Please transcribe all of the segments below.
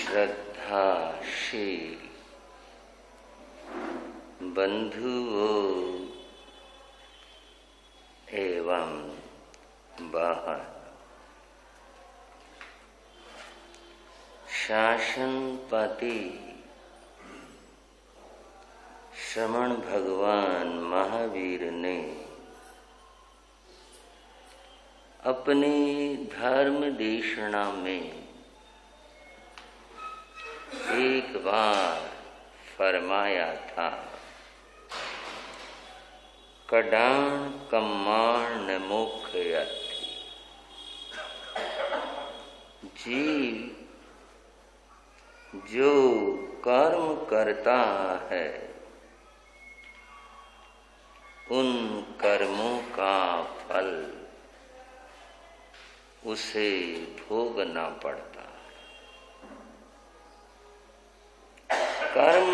श्रद्धाशील बंधुओं एवं बहन, शासनपति श्रमण भगवान महावीर ने अपनी धर्म देशना में एक बार फरमाया था, कडाण कम्माण मोक्षयति। जीव जो कर्म करता है उन कर्मों का फल उसे भोगना पड़ता है। कर्म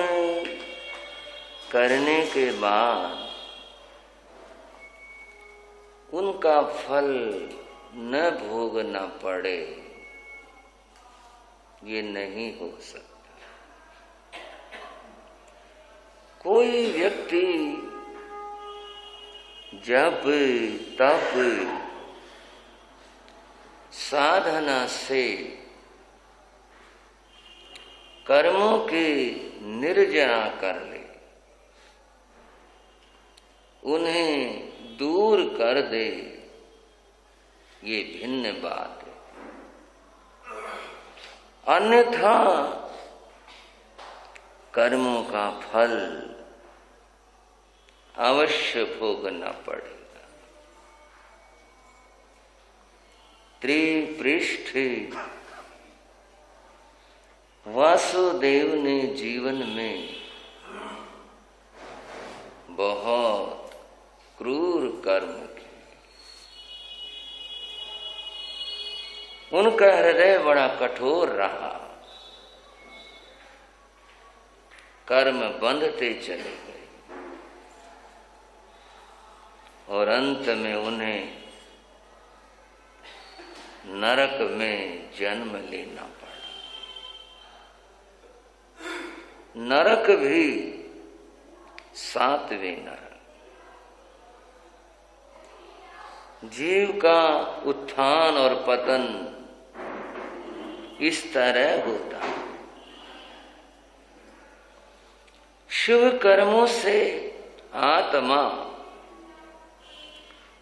करने के बाद उनका फल न भोगना पड़े, ये नहीं हो सकता। कोई व्यक्ति जप तप साधना से कर्मों की निर्जना कर ले, उन्हें दूर कर दे, ये भिन्न बात है। अन्यथा कर्मों का फल अवश्य भोगना पड़ेगा। त्रिपृष्ठ वासुदेव ने जीवन में बहुत क्रूर कर्म किए। उनका हृदय बड़ा कठोर रहा, कर्म बंधते चले गए और अंत में उन्हें नरक में जन्म लेना पड़ा। नरक भी 7वें नरक। जीव का उत्थान और पतन इस तरह होता है। शुभ कर्मों से आत्मा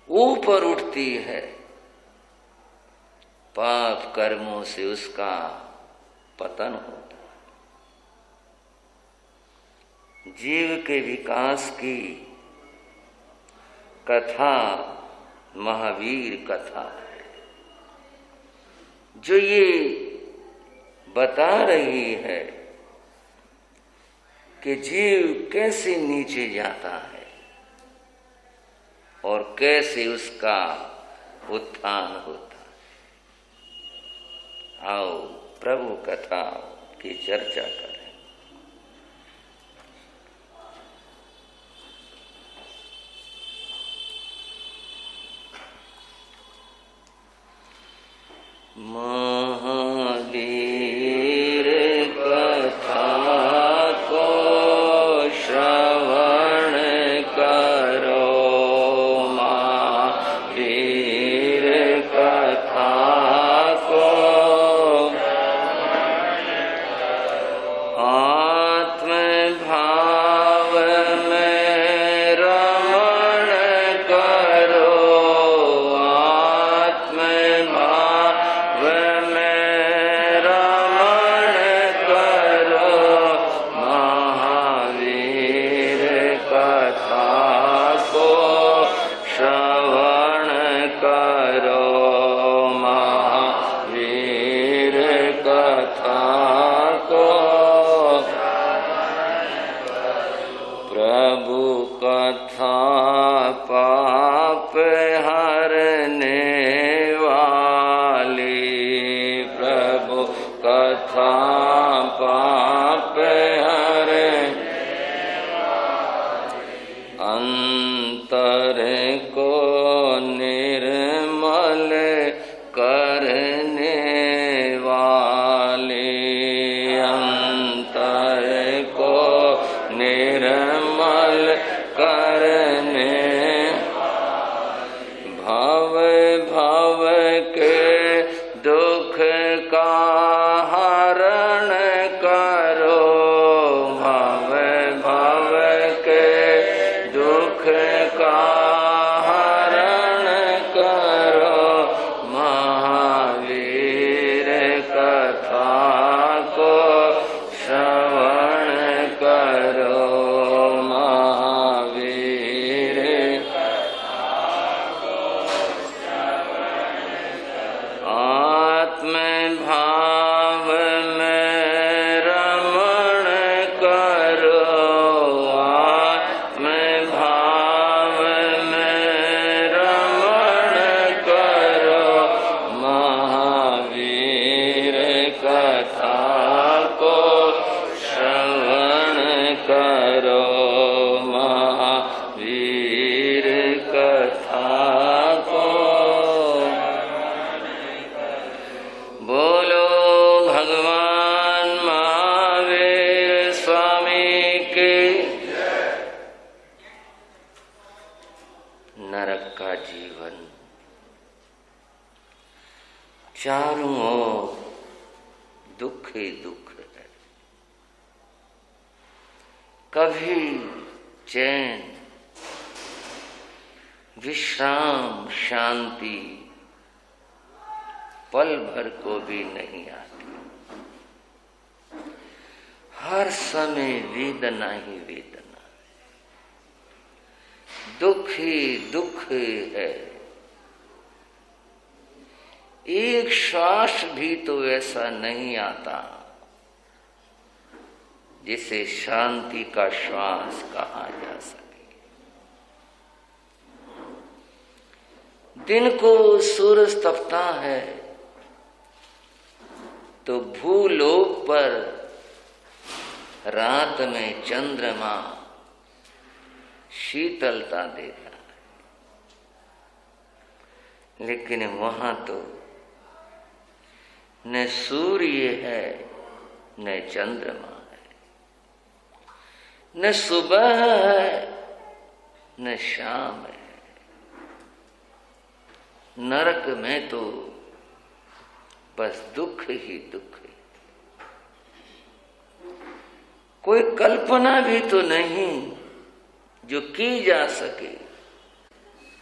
ऊपर उठती है, पाप कर्मों से उसका पतन होता है। जीव के विकास की कथा महावीर कथा है, जो ये बता रही है कि जीव कैसे नीचे जाता है और कैसे उसका उत्थान होता है। आओ प्रभु कथा की चर्चा करें। महावीर कथा को श्रवण करो, महावीर कथा को आत्म भाव में रमण करो, आत्म भाव में रमण करो, महावीर कथा को श्रवण करो, महावीर कथा को प्रभु कथा पाप हरने वाली, प्रभु कथा पाप हरने अंतर को निर्मल करने वाली, बोलो भगवान महावीर स्वामी के। नरक का जीवन, चारों ओर दुख ही दुख है। कभी चैन, विश्राम, शांति पल भर को भी नहीं आती। हर समय वेदना ही वेदना, दुख ही दुख है। एक श्वास भी तो ऐसा नहीं आता जिसे शांति का श्वास कहा जा सके। दिन को सूरज तपता है तो भूलोक पर रात में चंद्रमा शीतलता देता है, लेकिन वहां तो न सूर्य है न चंद्रमा है, न सुबह है न शाम है। नरक में तो बस दुख ही दुख है। कोई कल्पना भी तो नहीं जो की जा सके।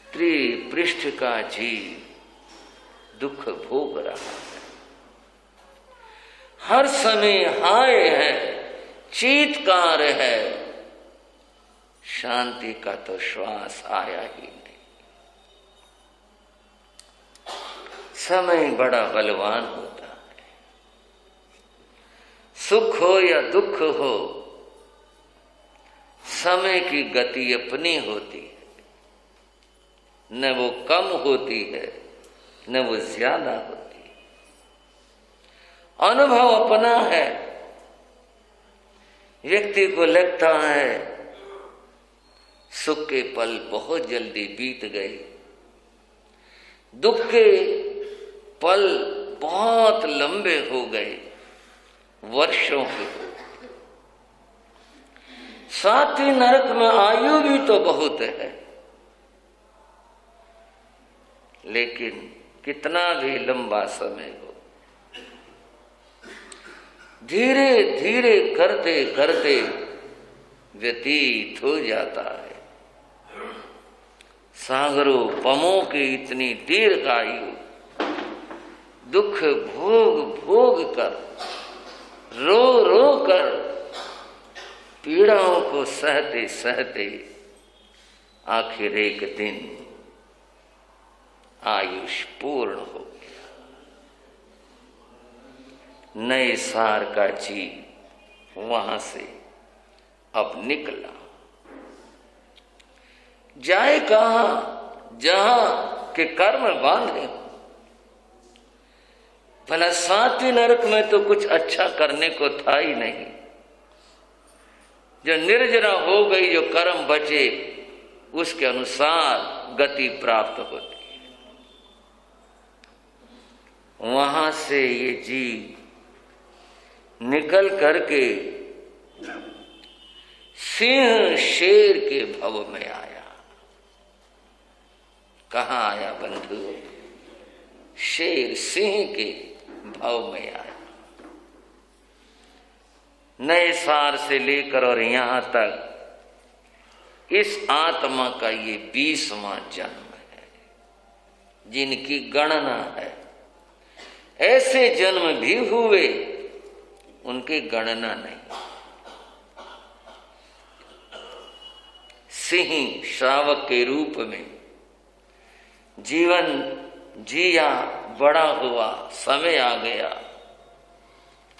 त्रिपृष्ठ का जीव दुख भोग रहा है, हर समय हाय है, चीत्कार है, शांति का तो श्वास आया ही नहीं। समय बड़ा बलवान होता है, सुख हो या दुख हो, समय की गति अपनी होती है। न वो कम होती है न वो ज्यादा होती है। अनुभव अपना है। व्यक्ति को लगता है सुख के पल बहुत जल्दी बीत गए, दुख के पल बहुत लंबे हो गए, वर्षों के। साथ ही नरक में आयु भी तो बहुत है, लेकिन कितना भी लंबा समय हो, धीरे धीरे करते करते व्यतीत हो जाता है। सागरों पमों की इतनी दीर्घायु दुख भोग भोग कर, रो रो कर, पीड़ाओं को सहते सहते आखिर एक दिन आयुष पूर्ण हो गया। नए सार का जीव वहां से अब निकला। जाए कहां? जहां के कर्म बांधे। भला सातवीं नरक में तो कुछ अच्छा करने को था ही नहीं। जो निर्जरा हो गई, जो कर्म बचे, उसके अनुसार गति प्राप्त होती है। वहां से ये जीव निकल करके सिंह शेर के भव में आया। कहाँ आया बंधु? शेर सिंह के भाव में आया। नए सार से लेकर और यहां तक इस आत्मा का ये 20वां जन्म है, जिनकी गणना है। ऐसे जन्म भी हुए, उनकी गणना नहीं। सिंह श्रावक के रूप में जीवन जिया, बड़ा हुआ, समय आ गया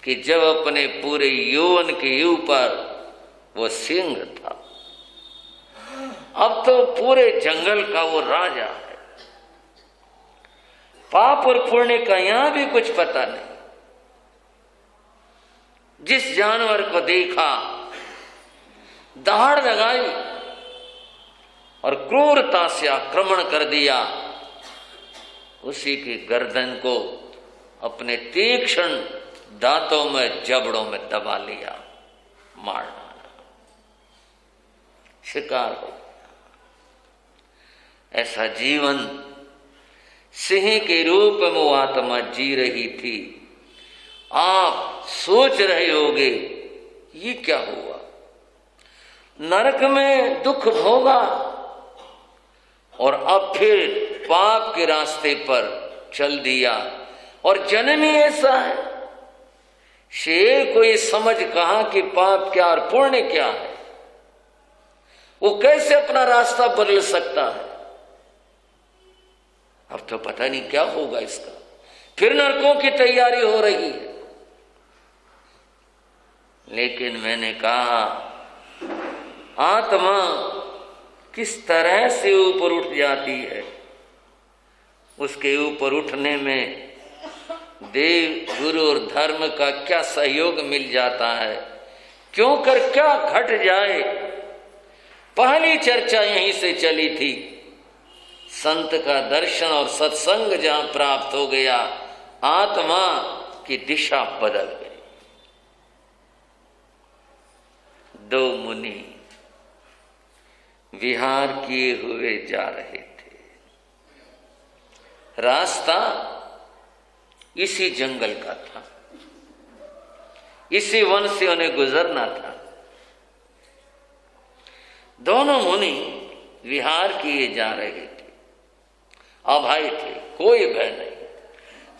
कि जब अपने पूरे यौवन के ऊपर वो सिंह था। अब तो पूरे जंगल का वो राजा है। पाप और पुण्य का यहां भी कुछ पता नहीं। जिस जानवर को देखा, दहाड़ लगाई और क्रूरता से आक्रमण कर दिया, उसी की गर्दन को अपने तीक्ष्ण दांतों में जबड़ों में दबा लिया, मार डाला, शिकार हो गया। ऐसा जीवन सिंह के रूप में वो आत्मा जी रही थी। आप सोच रहे होंगे ये क्या हुआ, नरक में दुख भोगा और अब फिर पाप के रास्ते पर चल दिया, और जन्म ही ऐसा है। शेर को ये समझ कहा कि पाप क्या और पुण्य क्या है, वो कैसे अपना रास्ता बदल सकता है। अब तो पता नहीं क्या होगा इसका, फिर नरकों की तैयारी हो रही है। लेकिन मैंने कहा आत्मा किस तरह से ऊपर उठ जाती है, उसके ऊपर उठने में देव, गुरु और धर्म का क्या सहयोग मिल जाता है, क्यों कर क्या घट जाए। पहली चर्चा यहीं से चली थी। संत का दर्शन और सत्संग जहां प्राप्त हो गया, आत्मा की दिशा बदल गई। दो मुनि विहार किए हुए जा रहे थे। रास्ता इसी जंगल का था, इसी वन से उन्हें गुजरना था। दोनों मुनि विहार किए जा रहे थे, अभय थे, कोई भय नहीं,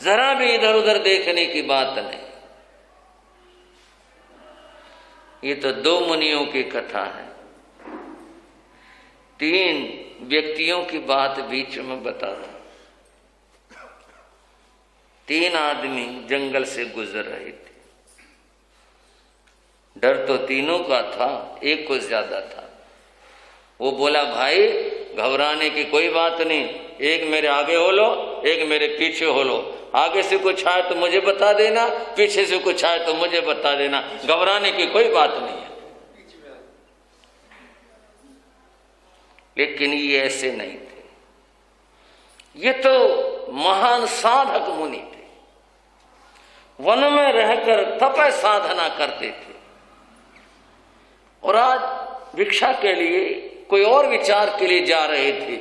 जरा भी इधर उधर देखने की बात नहीं। ये तो दो मुनियों की कथा है। तीन व्यक्तियों की बात बीच में बता रहा। तीन आदमी जंगल से गुजर रहे थे। डर तो तीनों का था, एक को ज्यादा था। वो बोला भाई घबराने की कोई बात नहीं, एक मेरे आगे हो लो, एक मेरे पीछे हो लो। आगे से कुछ आए तो मुझे बता देना, पीछे से कुछ आए तो मुझे बता देना, घबराने की कोई बात नहीं है। लेकिन ये ऐसे नहीं थे, ये तो महान साधक मुनि थे, वन में रहकर तप साधना करते थे, और आज भिक्षा के लिए, कोई और विचार के लिए जा रहे थे,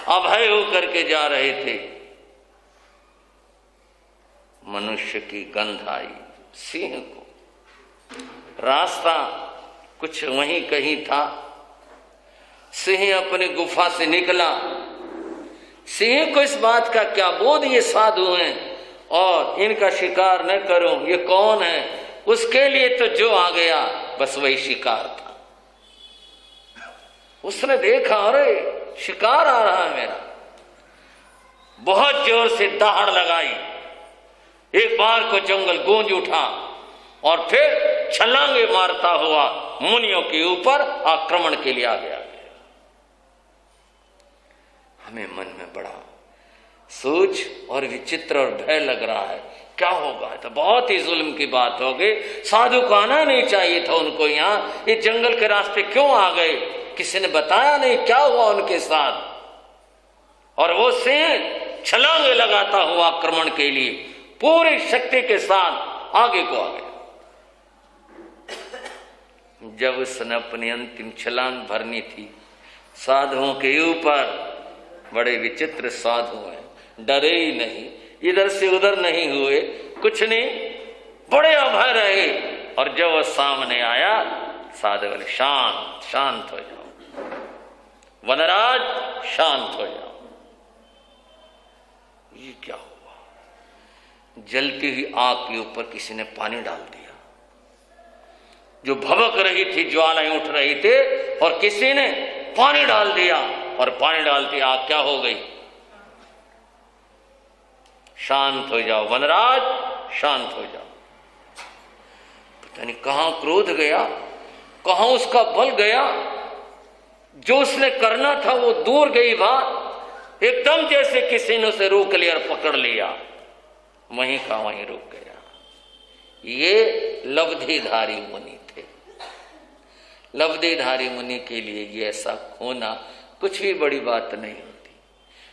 अभय होकर के जा रहे थे। मनुष्य की गंध आई सिंह को। रास्ता कुछ वहीं कहीं था। सिंह अपनी गुफा से निकला। सिंह को इस बात का क्या बोध, ये साधु हैं और इनका शिकार न करूं, ये कौन है। उसके लिए तो जो आ गया बस वही शिकार था। उसने देखा अरे शिकार आ रहा है मेरा, बहुत जोर से दहाड़ लगाई। एक बार को जंगल गूंज उठा और फिर छलांगे मारता हुआ मुनियों के ऊपर आक्रमण के लिए आ गया। हमें मन में बड़ा सोच और विचित्र और भय लग रहा है, क्या होगा। तो बहुत ही जुल्म की बात हो गई। साधु को आना नहीं चाहिए था उनको यहाँ, ये जंगल के रास्ते क्यों आ गए, किसी ने बताया नहीं क्या हुआ उनके साथ। और वो सिंह छलांगे लगाता हुआ आक्रमण के लिए पूरी शक्ति के साथ आगे को आ गया। जब उसने अपनी अंतिम छलांग भरनी थी, साधुओं के ऊपर, बड़े विचित्र साधु हैं, डरे ही नहीं, इधर से उधर नहीं हुए, कुछ नहीं, बड़े अभय रहे। और जब वह सामने आया, साधु बोले शांत शांत हो जाओ, वनराज शांत हो जाओ। ये क्या हुआ। जलती हुई आग के ऊपर किसी ने पानी डाल दिया, जो भभक रही थी, ज्वालाएं उठ रही थे, और किसी ने पानी डाल दिया, और पानी डालती आग क्या हो गई। शांत हो जाओ वनराज, शांत हो जाओ। पता नहीं कहां क्रोध गया, कहां उसका बल गया। जो उसने करना था वो दूर गई बात, एकदम जैसे किसी ने उसे रोक लिया और पकड़ लिया, वहीं का वहीं रुक गया। ये लब्धिधारी मुनि थे। लब्धिधारी मुनि के लिए ये ऐसा होना कुछ भी बड़ी बात नहीं होती।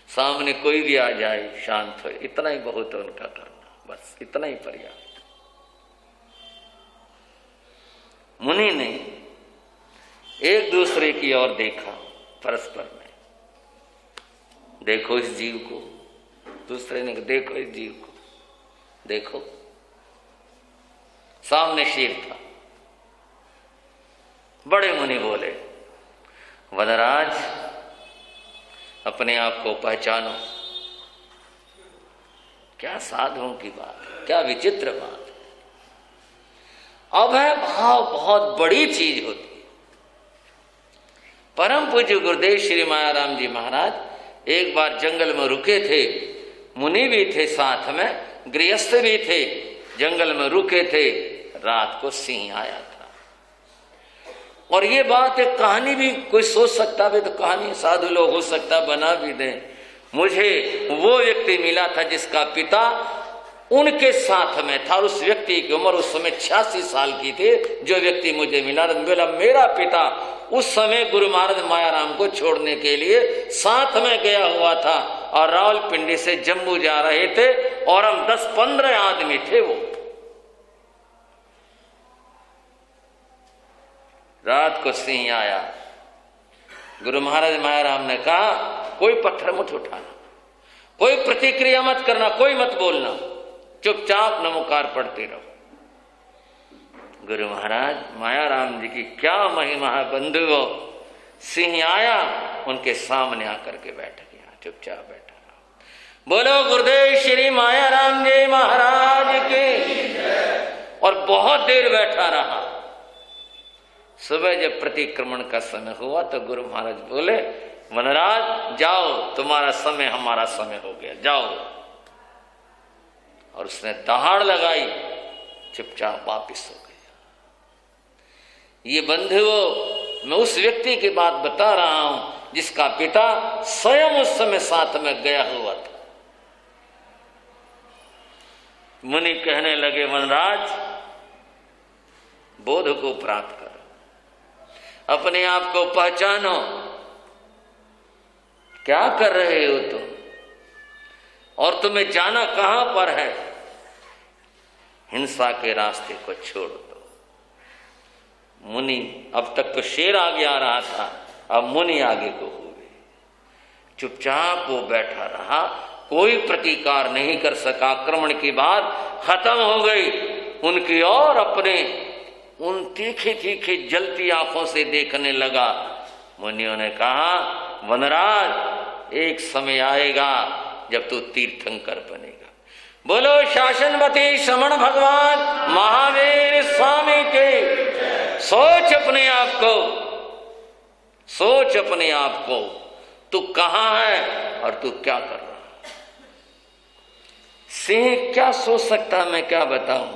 सामने कोई भी आ जाए शांत हो, इतना ही बहुत है उनका करना, बस इतना ही पर्याप्त। मुनि ने एक दूसरे की ओर देखा, परस्पर में, देखो इस जीव को, दूसरे ने देखो इस जीव को, देखो सामने शेर था। बड़े मुनि बोले, वनराज अपने आप को पहचानो। क्या साधुओं की बात है, क्या विचित्र बात है। अभय भाव बहुत बड़ी चीज होती है। परम पूज्य गुरुदेव श्री मायाराम जी महाराज एक बार जंगल में रुके थे, मुनि भी थे साथ में, गृहस्थ भी थे, जंगल में रुके थे, रात को सिंह आया था। और ये बात एक कहानी भी कोई सोच सकता भी, तो कहानी साधु लोग हो सकता बना भी दें। मुझे वो व्यक्ति मिला था जिसका पिता उनके साथ में था, उस व्यक्ति की उम्र उस समय 86 साल की थी। जो व्यक्ति मुझे मिला, बोला मेरा पिता उस समय गुरु महाराज मायाराम को छोड़ने के लिए साथ में गया हुआ था और रावलपिंडी से जम्मू जा रहे थे और हम 10-15 आदमी थे। वो रात को सिंह आया। गुरु महाराज मायाराम ने कहा कोई पत्थर मत उठाना, कोई प्रतिक्रिया मत करना, कोई मत बोलना, चुपचाप नमोकार पढ़ते रहो। गुरु महाराज मायाराम जी की क्या महिमा है बंधुओं। सिंह आया, उनके सामने आकर के बैठ गया, चुपचाप बैठा रहा। बोलो गुरुदेव श्री मायाराम जी महाराज की। और बहुत देर बैठा रहा। सुबह जब प्रतिक्रमण का समय हुआ तो गुरु महाराज बोले, वनराज जाओ, तुम्हारा समय हमारा समय हो गया, जाओ। और उसने दहाड़ लगाई, चुपचाप वापिस हो गया। ये बंधुओं, मैं उस व्यक्ति की बात बता रहा हूं जिसका पिता स्वयं उस समय साथ में गया हुआ था। मुनि कहने लगे, वनराज बोध को प्राप्त करो, अपने आप को पहचानो। क्या कर रहे हो तुम, और तुम्हें जाना कहां पर है। हिंसा के रास्ते को छोड़ दो। मुनि, अब तक तो शेर आगे आ रहा था, अब मुनि आगे को हुए। चुपचाप वो बैठा रहा, कोई प्रतिकार नहीं कर सका। आक्रमण की बात खत्म हो गई उनकी, और अपने उन तीखे तीखे जलती आंखों से देखने लगा। मुनियों ने कहा, वनराज एक समय आएगा जब तू तीर्थंकर बनेगा। बोलो शासनपति श्रमण भगवान महावीर स्वामी के। सोच अपने आप को, सोच अपने आप को, तू कहां है और तू क्या कर रहा है। सिंह क्या सोच सकता, मैं क्या बताऊं,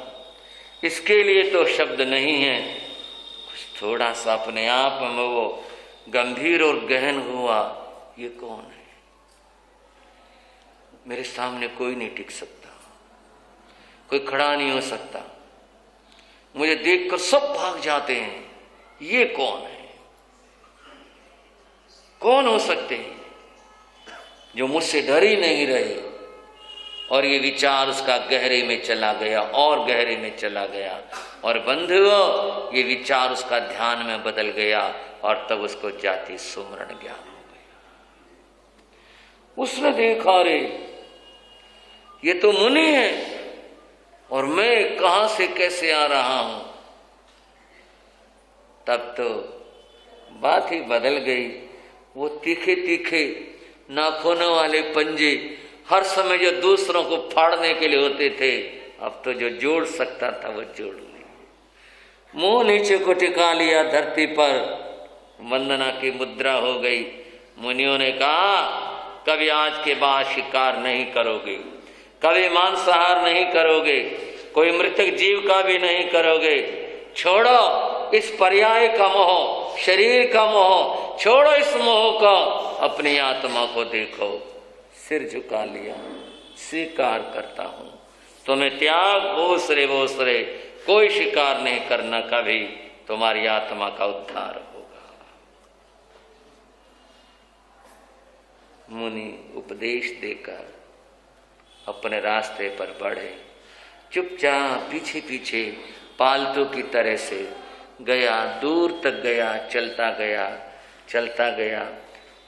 इसके लिए तो शब्द नहीं है। कुछ थोड़ा सा अपने आप में वो गंभीर और गहन हुआ। ये कौन है, मेरे सामने कोई नहीं टिक सकता, कोई खड़ा नहीं हो सकता, मुझे देखकर सब भाग जाते हैं। ये कौन है, कौन हो सकते हैं जो मुझसे डर ही नहीं रहे। और ये विचार उसका गहरे में चला गया और गहरे में चला गया। और बंधुओं, ये विचार उसका ध्यान में बदल गया और तब उसको जाति सुमरण ज्ञान हो गया। उसने देखा, रे ये तो मुनि है और मैं कहां से कैसे आ रहा हूं। तब तो बात ही बदल गई। वो तीखे तीखे नाखूनों वाले पंजे हर समय जो दूसरों को फाड़ने के लिए होते थे, अब तो जो जोड़ सकता था वो जोड़ लिए। मुंह नीचे को टिका लिया धरती पर, वंदना की मुद्रा हो गई। मुनियों ने कहा, कभी आज के बाद शिकार नहीं करोगे, कभी मांसाहार नहीं करोगे, कोई मृतक जीव का भी नहीं करोगे। छोड़ो इस पर्याय का मोह, शरीर का मोह, छोड़ो इस मोह को, अपनी आत्मा को देखो। सिर झुका लिया, स्वीकार करता हूं, तुम्हें त्याग बोसरे बोसरे, कोई शिकार नहीं करना, कभी तुम्हारी आत्मा का उद्धार होगा। मुनि उपदेश देकर अपने रास्ते पर बढ़े। चुपचाप पीछे पीछे पालतू की तरह से गया, दूर तक गया, चलता गया।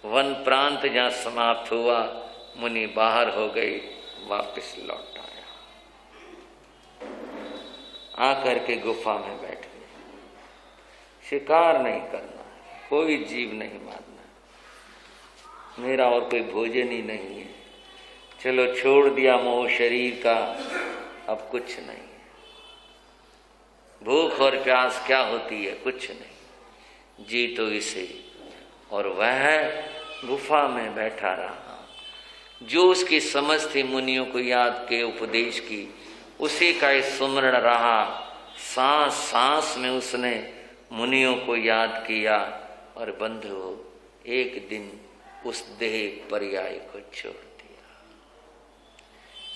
वन प्रांत जहाँ समाप्त हुआ, मुनि बाहर हो गई, वापस लौट आया। आकर के गुफा में बैठ गए। शिकार नहीं करना, कोई जीव नहीं मारना, मेरा और कोई भोजन ही नहीं है। चलो छोड़ दिया मोह शरीर का, अब कुछ नहीं है। भूख और प्यास क्या होती है? कुछ नहीं, जी तो इसे। और वह गुफा में बैठा रहा। जो उसकी समझ थी मुनियों को याद के उपदेश की, उसी का स्मरण रहा। सांस सांस में उसने मुनियों को याद किया। और बंधुओं, एक दिन उस देह पर्याय को छोड़ दिया।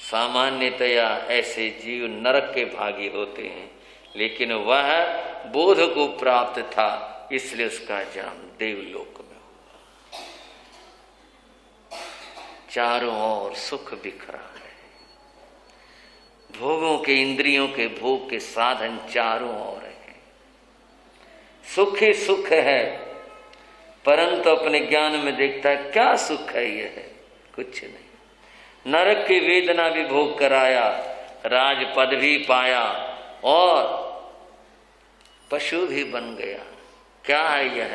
सामान्यतया ऐसे जीव नरक के भागी होते हैं, लेकिन वह बोध को प्राप्त था, इसलिए उसका जन्म देवलोक में हुआ। चारों ओर सुख बिखरा है। भोगों के, इंद्रियों के भोग के साधन चारों ओर हैं। सुख ही सुख है, परंतु अपने ज्ञान में देखता है क्या सुख है यह है? कुछ नहीं। नरक की वेदना भी भोग कराया, राजपद भी पाया और पशु भी बन गया। क्या है यह?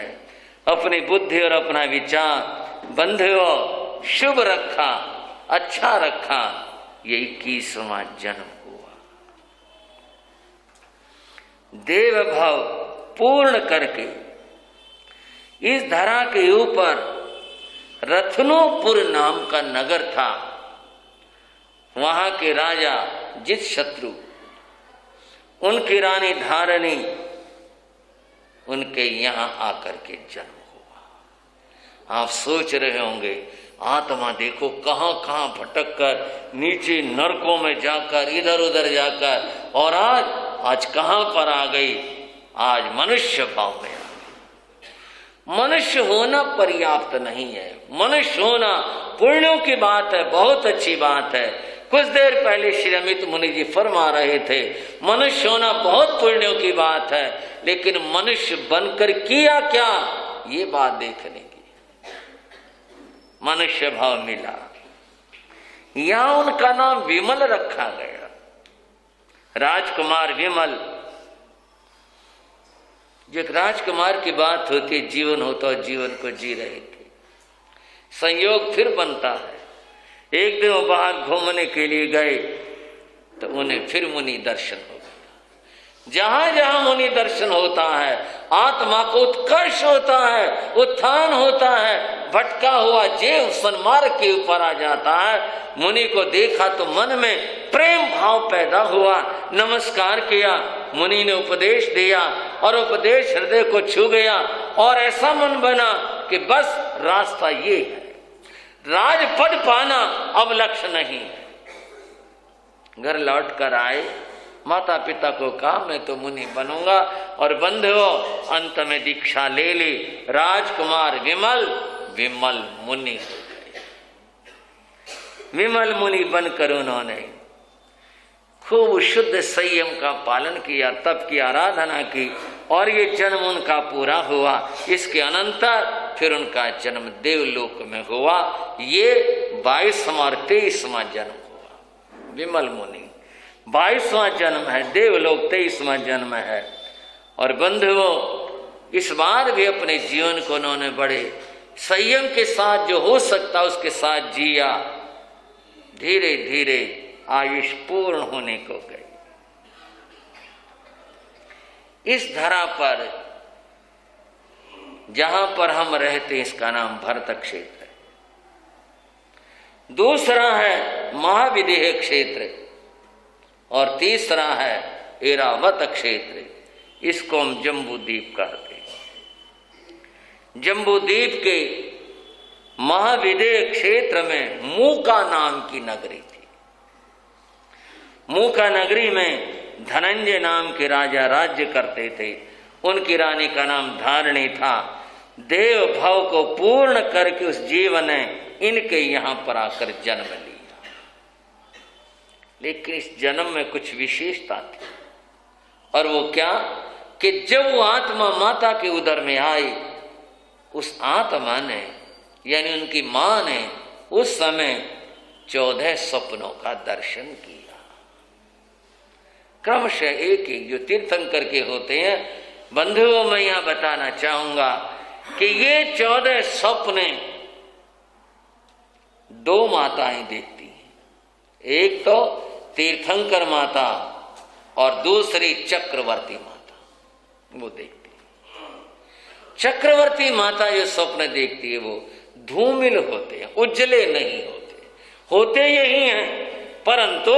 अपनी बुद्धि और अपना विचार बंधुओं शुभ रखा, अच्छा रखा, ये 21वां जन्म हुआ। देव भाव पूर्ण करके इस धरा के ऊपर रत्नोपुर नाम का नगर था। वहां के राजा जित शत्रु, उनकी रानी धारणी, उनके यहां आकर के जन्म हुआ। आप सोच रहे होंगे, आत्मा देखो कहां कहां भटक कर, नीचे नरकों में जाकर, इधर उधर जाकर, और आज कहां पर आ गई? आज मनुष्य भाव में आ गई। मनुष्य होना पर्याप्त नहीं है। मनुष्य होना पुण्यों की बात है, बहुत अच्छी बात है। कुछ देर पहले श्री अमित मुनि जी फरमा रहे थे, मनुष्य होना बहुत पुण्यों की बात है, लेकिन मनुष्य बनकर किया क्या, ये बात देखने की। मनुष्य भाव मिला, यहां उनका नाम विमल रखा गया। राजकुमार विमल। जो राजकुमार की बात होती है, जीवन होता है, जीवन को जी रहे थे। संयोग फिर बनता है। एक दिन वो बाहर घूमने के लिए गए तो उन्हें फिर मुनि दर्शन हो गया। जहां जहां मुनि दर्शन होता है, आत्मा को उत्कर्ष होता है, उत्थान होता है। भटका हुआ जीव सन्मार्ग के ऊपर आ जाता है। मुनि को देखा तो मन में प्रेम भाव पैदा हुआ, नमस्कार किया। मुनि ने उपदेश दिया और उपदेश हृदय को छू गया और ऐसा मन बना कि बस रास्ता ये है। राजपद पाना अब लक्ष्य नहीं है। घर लौट कर आए, माता पिता को कहा मैं तो मुनि बनूंगा, और बंधुओं अंत में दीक्षा ले ली। राजकुमार विमल मुनि हो गए। विमल मुनि बनकर उन्होंने खूब शुद्ध संयम का पालन किया, तप की आराधना की, और ये जन्म उनका पूरा हुआ। इसके अनंतर फिर उनका जन्म देवलोक में हुआ। ये 22वां और 23वां जन्म हुआ। विमल मुनि 22वां जन्म है, देवलोक 23वां जन्म है। और बंधुओं, इस बार भी अपने जीवन को उन्होंने बड़े संयम के साथ जो हो सकता उसके साथ जिया। धीरे धीरे आयुष पूर्ण होने को गई। इस धरा पर जहां पर हम रहते हैं, इसका नाम भरत क्षेत्र है। दूसरा है महाविदेह क्षेत्र, और तीसरा है ऐरावत क्षेत्र। इसको हम जम्बूद्वीप कहते हैं। जम्बूद्वीप के महाविदेह क्षेत्र में मूका नाम की नगरी थी। मूका नगरी में धनंजय नाम के राजा राज्य करते थे। उनकी रानी का नाम धारणी था। देव भाव को पूर्ण करके उस जीव ने इनके यहां पर आकर जन्म लिया। लेकिन इस जन्म में कुछ विशेषता थी, और वो क्या कि जब वो आत्मा माता के उदर में आई, उस आत्मा ने यानी उनकी मां ने उस समय 14 स्वप्नों का दर्शन किया। क्रमशः एक एक जो तीर्थंकर के होते हैं बंधुओं, मैं यहां बताना चाहूंगा कि ये 14 स्वप्ने 2 माताएं देखती हैं। एक तो तीर्थंकर माता और दूसरी चक्रवर्ती माता, वो देखती है। चक्रवर्ती माता जो स्वप्न देखती है वो धूमिल होते हैं, उज्जले नहीं होते यही हैं परंतु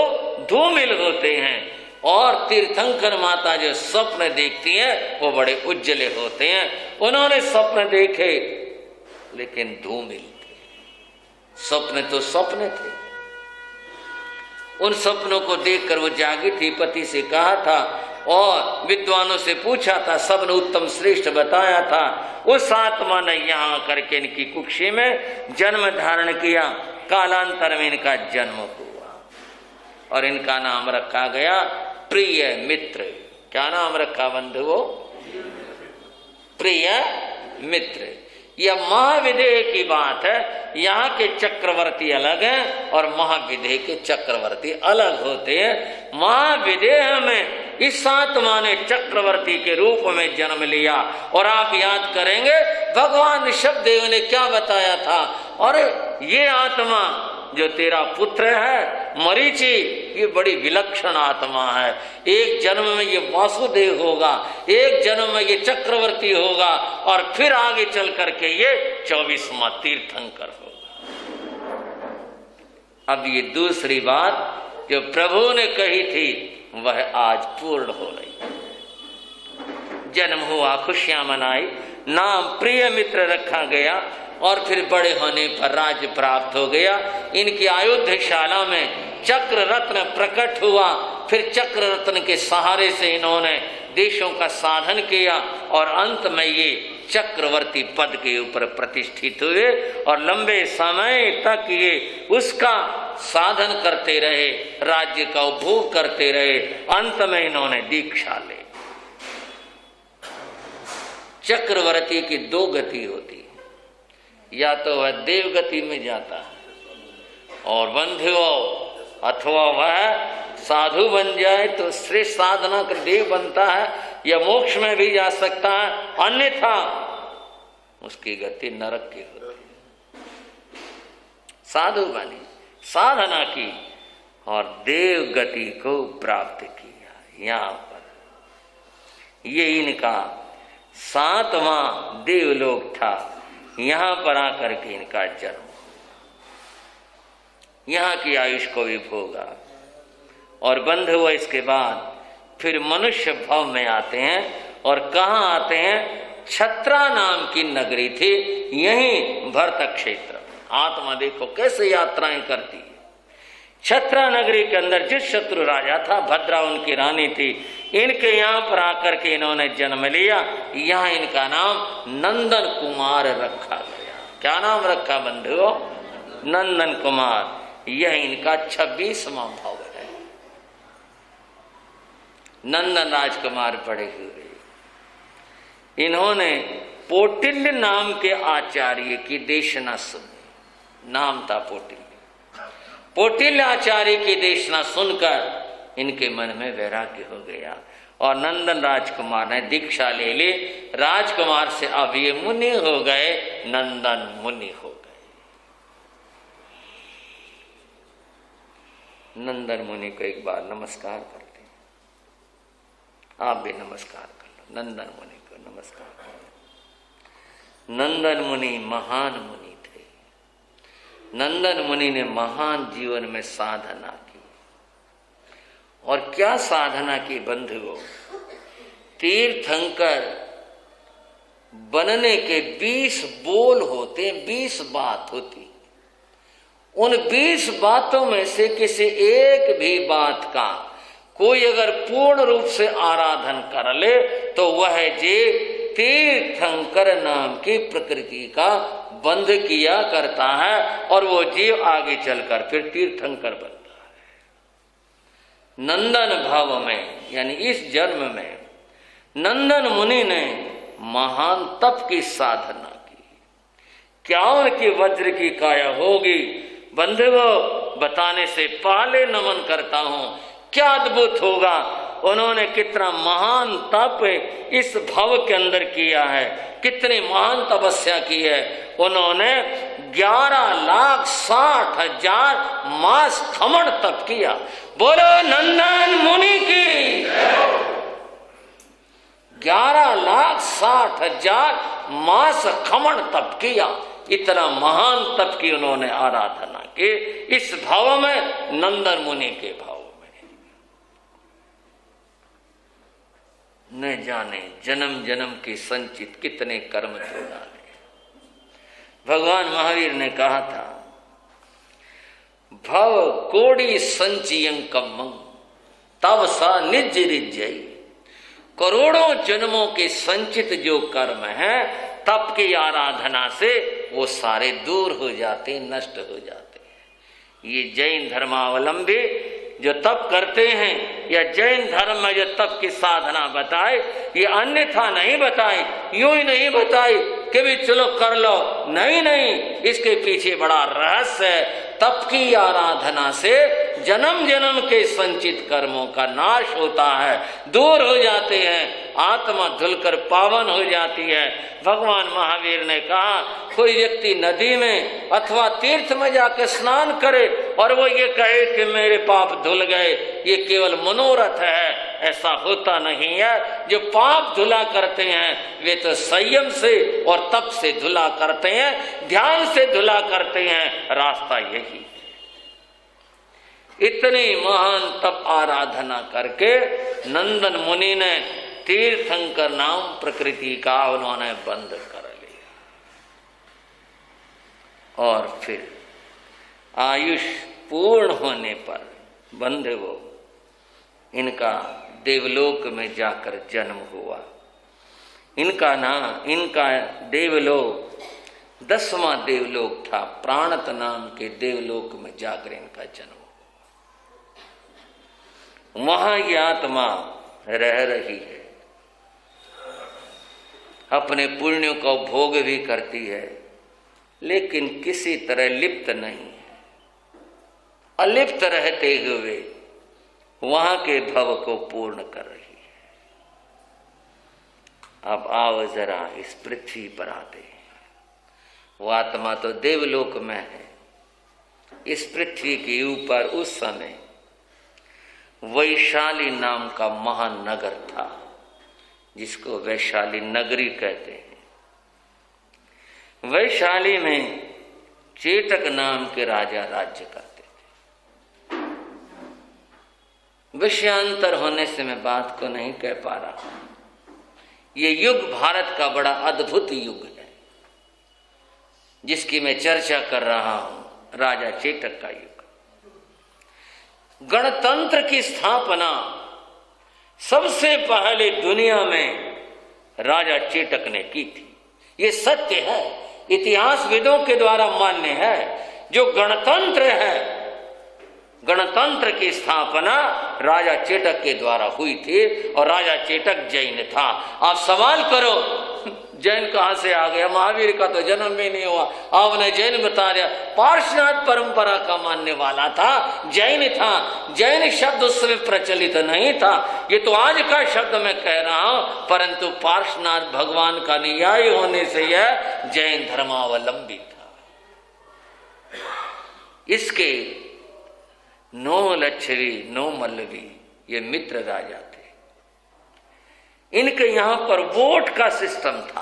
धूमिल होते हैं। और तीर्थंकर माता जो स्वप्न देखती हैं वो बड़े उज्जले होते हैं। उन्होंने स्वप्न देखे लेकिन धूमिल थे। स्वप्न तो स्वप्न थे। उन स्वप्नों को देखकर वो जागी थी, पति से कहा था और विद्वानों से पूछा था, सबने उत्तम श्रेष्ठ बताया था। उस आत्मा ने यहाँ करके इनकी कुक्षी में जन्म धारण किया। कालांतर में इनका जन्म हुआ और इनका नाम रखा गया प्रिय मित्र। क्या नाम रखा बंधुओं? प्रिय मित्र। यह महाविदेह की बात है। यहाँ के चक्रवर्ती अलग हैं और महाविदेह के चक्रवर्ती अलग होते हैं। महाविदेह में इस आत्मा ने चक्रवर्ती के रूप में जन्म लिया। और आप याद करेंगे भगवान ऋषभदेव ने क्या बताया था, और ये आत्मा जो तेरा पुत्र है मरीचि, ये बड़ी विलक्षण आत्मा है। एक जन्म में ये वासुदेव होगा, एक जन्म में ये चक्रवर्ती होगा और फिर आगे चल करके ये 24वां तीर्थंकर होगा। अब ये दूसरी बात जो प्रभु ने कही थी वह आज पूर्ण हो रही। जन्म हुआ, खुशियां मनाई, नाम प्रिय मित्र रखा गया और फिर बड़े होने पर राज्य प्राप्त हो गया। इनकी अयोध्यशाला में चक्र रत्न प्रकट हुआ। फिर चक्र रत्न के सहारे से इन्होंने देशों का साधन किया और अंत में ये चक्रवर्ती पद के ऊपर प्रतिष्ठित हुए और लंबे समय तक ये उसका साधन करते रहे, राज्य का उपभोग करते रहे। अंत में इन्होंने दीक्षा ली। चक्रवर्ती की 2 गति होती है, या तो वह देव गति में जाता है और बंधुओं अथवा वह साधु बन जाए तो श्रेष्ठ साधना कर देव बनता है या मोक्ष में भी जा सकता है, अन्यथा उसकी गति नरक की होती है। साधु बनी, साधना की और देव गति को प्राप्त किया। यहाँ पर ये इनका 7वां देवलोक था। यहाँ पर आकर के इनका जन्म, यहाँ की आयुष को भी भोगा और बंधुओं इसके बाद फिर मनुष्य भव में आते हैं। और कहाँ आते हैं? छत्रा नाम की नगरी थी, यहीं भरत क्षेत्र। आत्मा देखो कैसे यात्राएं करती है। छत्रा नगरी के अंदर जिस शत्रु राजा था, भद्रा उनकी रानी थी, इनके यहाँ पर आकर के इन्होंने जन्म लिया। यहाँ इनका नाम नंदन कुमार रखा गया। क्या नाम रखा बंधुओं? नंदन कुमार। यह इनका 26वां भव है। नंदन राजकुमार पढ़े हुए। इन्होंने पोटिल्य नाम के आचार्य की देशना सुनी। नाम था पोटिल्य। पोटिल्य आचार्य की देशना सुनकर इनके मन में वैराग्य हो गया और नंदन राजकुमार ने दीक्षा ले ली। राजकुमार से अब ये मुनि हो गए, नंदन मुनि हो गए। नंदन मुनि को एक बार नमस्कार करते हैं। आप भी नमस्कार कर लो। नंदन मुनि को नमस्कार कर लो। नंदन मुनि महान मुनि थे। नंदन मुनि ने महान जीवन में साधना की। और क्या साधना की बंधुओं? तीर्थंकर बनने के 20 बोल होते, 20 बात होती। उन 20 बातों में से किसी एक भी बात का कोई अगर पूर्ण रूप से आराधन कर ले तो वह जे तीर्थंकर नाम की प्रकृति का बंध किया करता है और वो जीव आगे चलकर फिर तीर्थंकर बनता है। नंदन भाव में यानी इस जन्म में नंदन मुनि ने महान तप की साधना की। क्या उनकी वज्र की काया होगी बंधुओं, बताने से पहले नमन करता हूं। क्या अद्भुत होगा, उन्होंने कितना महान तप इस भव के अंदर किया है, कितनी महान तपस्या की है। उन्होंने 11,60,000 मास खमण तप किया। बोलो नंदन मुनि की। 11,60,000 मास खमण तप किया। इतना महान तप की उन्होंने आराधना की इस भाव में, नंदन मुनि के भाव में। न जाने जन्म जन्म के संचित कितने कर्म थे डाले। भगवान महावीर ने कहा था, भव कोड़ी संचियं कम्मं तब सा निज रिजई। करोड़ों जन्मों के संचित जो कर्म है तप की आराधना से वो सारे दूर हो जाते, नष्ट हो जाते हैं। ये जैन धर्मावलंबी जो तप करते हैं या जैन धर्म में जो तप की साधना बताए, ये अन्यथा नहीं बताए, यूं ही नहीं बताई कि भी चलो कर लो। नहीं नहीं, इसके पीछे बड़ा रहस्य है। तप की आराधना से जन्म जन्म के संचित कर्मों का नाश होता है, दूर हो जाते हैं, आत्मा धुलकर पावन हो जाती है। भगवान महावीर ने कहा, कोई व्यक्ति नदी में अथवा तीर्थ में जाकर स्नान करे और वो ये कहे कि मेरे पाप धुल गए, ये केवल मनोरथ है। ऐसा होता नहीं है। जो पाप धुला करते हैं वे तो संयम से और तप से धुला करते हैं, ध्यान से धुला करते हैं। रास्ता यही है। इतनी महान तप आराधना करके नंदन मुनि ने तीर्थंकर नाम प्रकृति का उन्होंने बंद कर लिया। और फिर आयुष पूर्ण होने पर बंधुओं इनका देवलोक में जाकर जन्म हुआ। इनका देवलोक 10वां देवलोक था। प्राणत नाम के देवलोक में जाकर इनका जन्म हुआ। वहां ये आत्मा रह रही है, अपने पुण्यों को भोग भी करती है, लेकिन किसी तरह लिप्त नहीं है। अलिप्त रहते हुए वहां के भव को पूर्ण कर रही है। अब आओ जरा इस पृथ्वी पर आते हैं। वो आत्मा तो देवलोक में है। इस पृथ्वी के ऊपर उस समय वैशाली नाम का महानगर था, जिसको वैशाली नगरी कहते हैं। वैशाली में चेतक नाम के राजा राज्य करते थे। विषयांतर होने से मैं बात को नहीं कह पा रहा। ये युग भारत का बड़ा अद्भुत युग है, जिसकी मैं चर्चा कर रहा हूं, राजा चेतक का युग। गणतंत्र की स्थापना सबसे पहले दुनिया में राजा चेतक ने की थी। ये सत्य है, इतिहासविदों के द्वारा मान्य है। जो गणतंत्र है, गणतंत्र की स्थापना राजा चेतक के द्वारा हुई थी और राजा चेतक जैन था। आप सवाल करो जैन कहां से आ गया? महावीर का तो जन्म भी नहीं हुआ, आपने जैन बता दिया। पार्श्वनाथ परंपरा का मानने वाला था, जैन था। जैन शब्द उस समय प्रचलित नहीं था, ये तो आज का शब्द मैं कह रहा हूं, परंतु पार्श्वनाथ भगवान का अनुयायी होने से यह जैन धर्मावलंबी था। इसके 9 लच्छवी 9 मल्लवी ये मित्र राजा थे। इनके यहां पर वोट का सिस्टम था।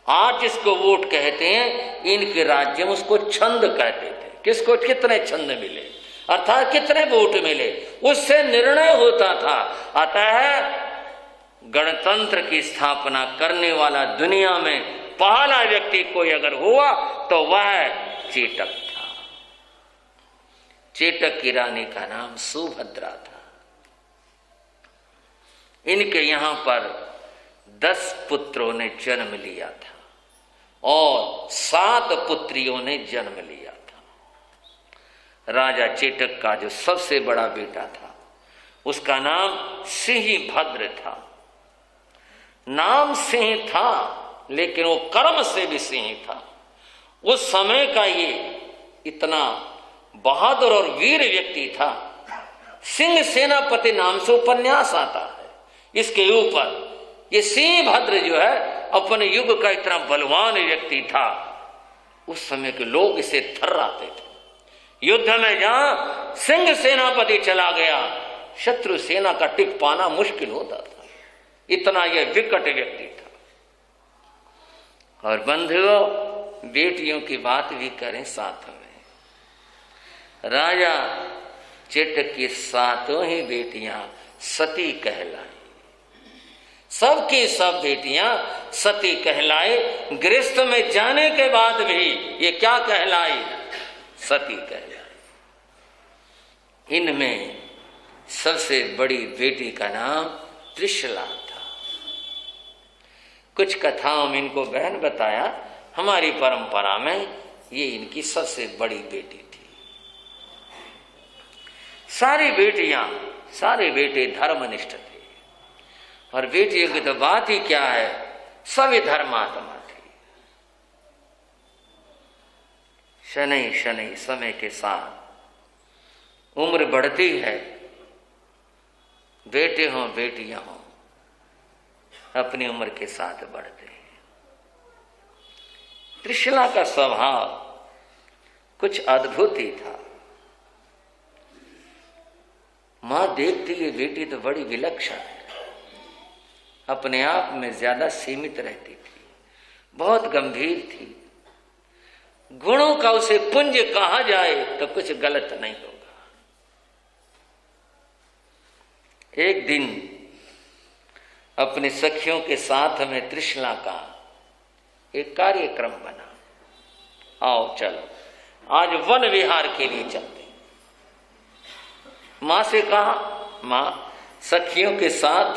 आज जिसको वोट कहते हैं, इनके राज्य में उसको छंद कहते थे। किसको कितने छंद मिले, अर्थात कितने वोट मिले, उससे निर्णय होता था। अतः गणतंत्र की स्थापना करने वाला दुनिया में पहला व्यक्ति कोई अगर हुआ तो वह चेतक था। चेतक की रानी का नाम सुभद्रा था। इनके यहां पर 10 पुत्रों ने जन्म लिया था और 7 पुत्रियों ने जन्म लिया था। राजा चेटक का जो सबसे बड़ा बेटा था उसका नाम सिंहभद्र था। नाम सिंह था लेकिन वो कर्म से भी सिंह था। उस समय का ये इतना बहादुर और वीर व्यक्ति था। सिंह सेनापति नाम से उपन्यास आता है। इसके ऊपर ये सिंहभद्र जो है अपने युग का इतना बलवान व्यक्ति था, उस समय के लोग इसे थर्राते थे। युद्ध में जहां सिंह सेनापति चला गया, शत्रु सेना का टिक पाना मुश्किल होता था, इतना यह विकट व्यक्ति था। और बंधुओं, बेटियों की बात भी करें साथ में। राजा चेटक की 7 ही बेटियां सती कहलाई। सबकी सब बेटियां सती कहलाई। गृहस्थ में जाने के बाद भी ये क्या कहलाई? सती कहलाई। इनमें सबसे बड़ी बेटी का नाम त्रिशला था। कुछ कथाओं में इनको बहन बताया, हमारी परंपरा में ये इनकी सबसे बड़ी बेटी थी। सारी बेटियां, सारे बेटे धर्मनिष्ठ थे और बेटियों की तो बात ही क्या है, सभी धर्मात्मा थी। शनै शनै समय के साथ उम्र बढ़ती है, बेटे हों बेटियां हों, अपनी उम्र के साथ बढ़ते हैं। त्रिशला का स्वभाव कुछ अद्भुत ही था। मां देखती ये बेटी तो बड़ी विलक्षण है, अपने आप में ज्यादा सीमित रहती थी, बहुत गंभीर थी। गुणों का उसे पुंज कहा जाए तो कुछ गलत नहीं होगा। एक दिन अपने सखियों के साथ में त्रिशला का एक कार्यक्रम बना, आओ चलो आज वन विहार के लिए चलते। मां से कहा, मां सखियों के साथ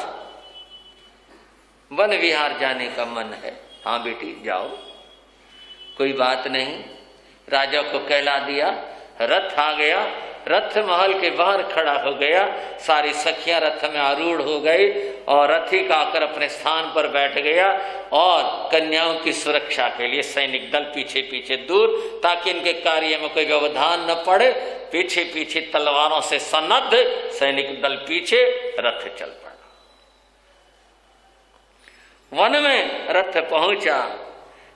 वन विहार जाने का मन है। हाँ बेटी जाओ, कोई बात नहीं। राजा को कहला दिया, रथ आ गया, रथ महल के बाहर खड़ा हो गया। सारी सखियां रथ में आरूढ़ हो गई और रथी का आकर अपने स्थान पर बैठ गया और कन्याओं की सुरक्षा के लिए सैनिक दल पीछे पीछे दूर, ताकि इनके कार्य में कोई व्यवधान न पड़े। पीछे पीछे तलवारों से सन्नद्ध सैनिक दल पीछे, रथ चल पड़ा। वन में रथ पहुंचा,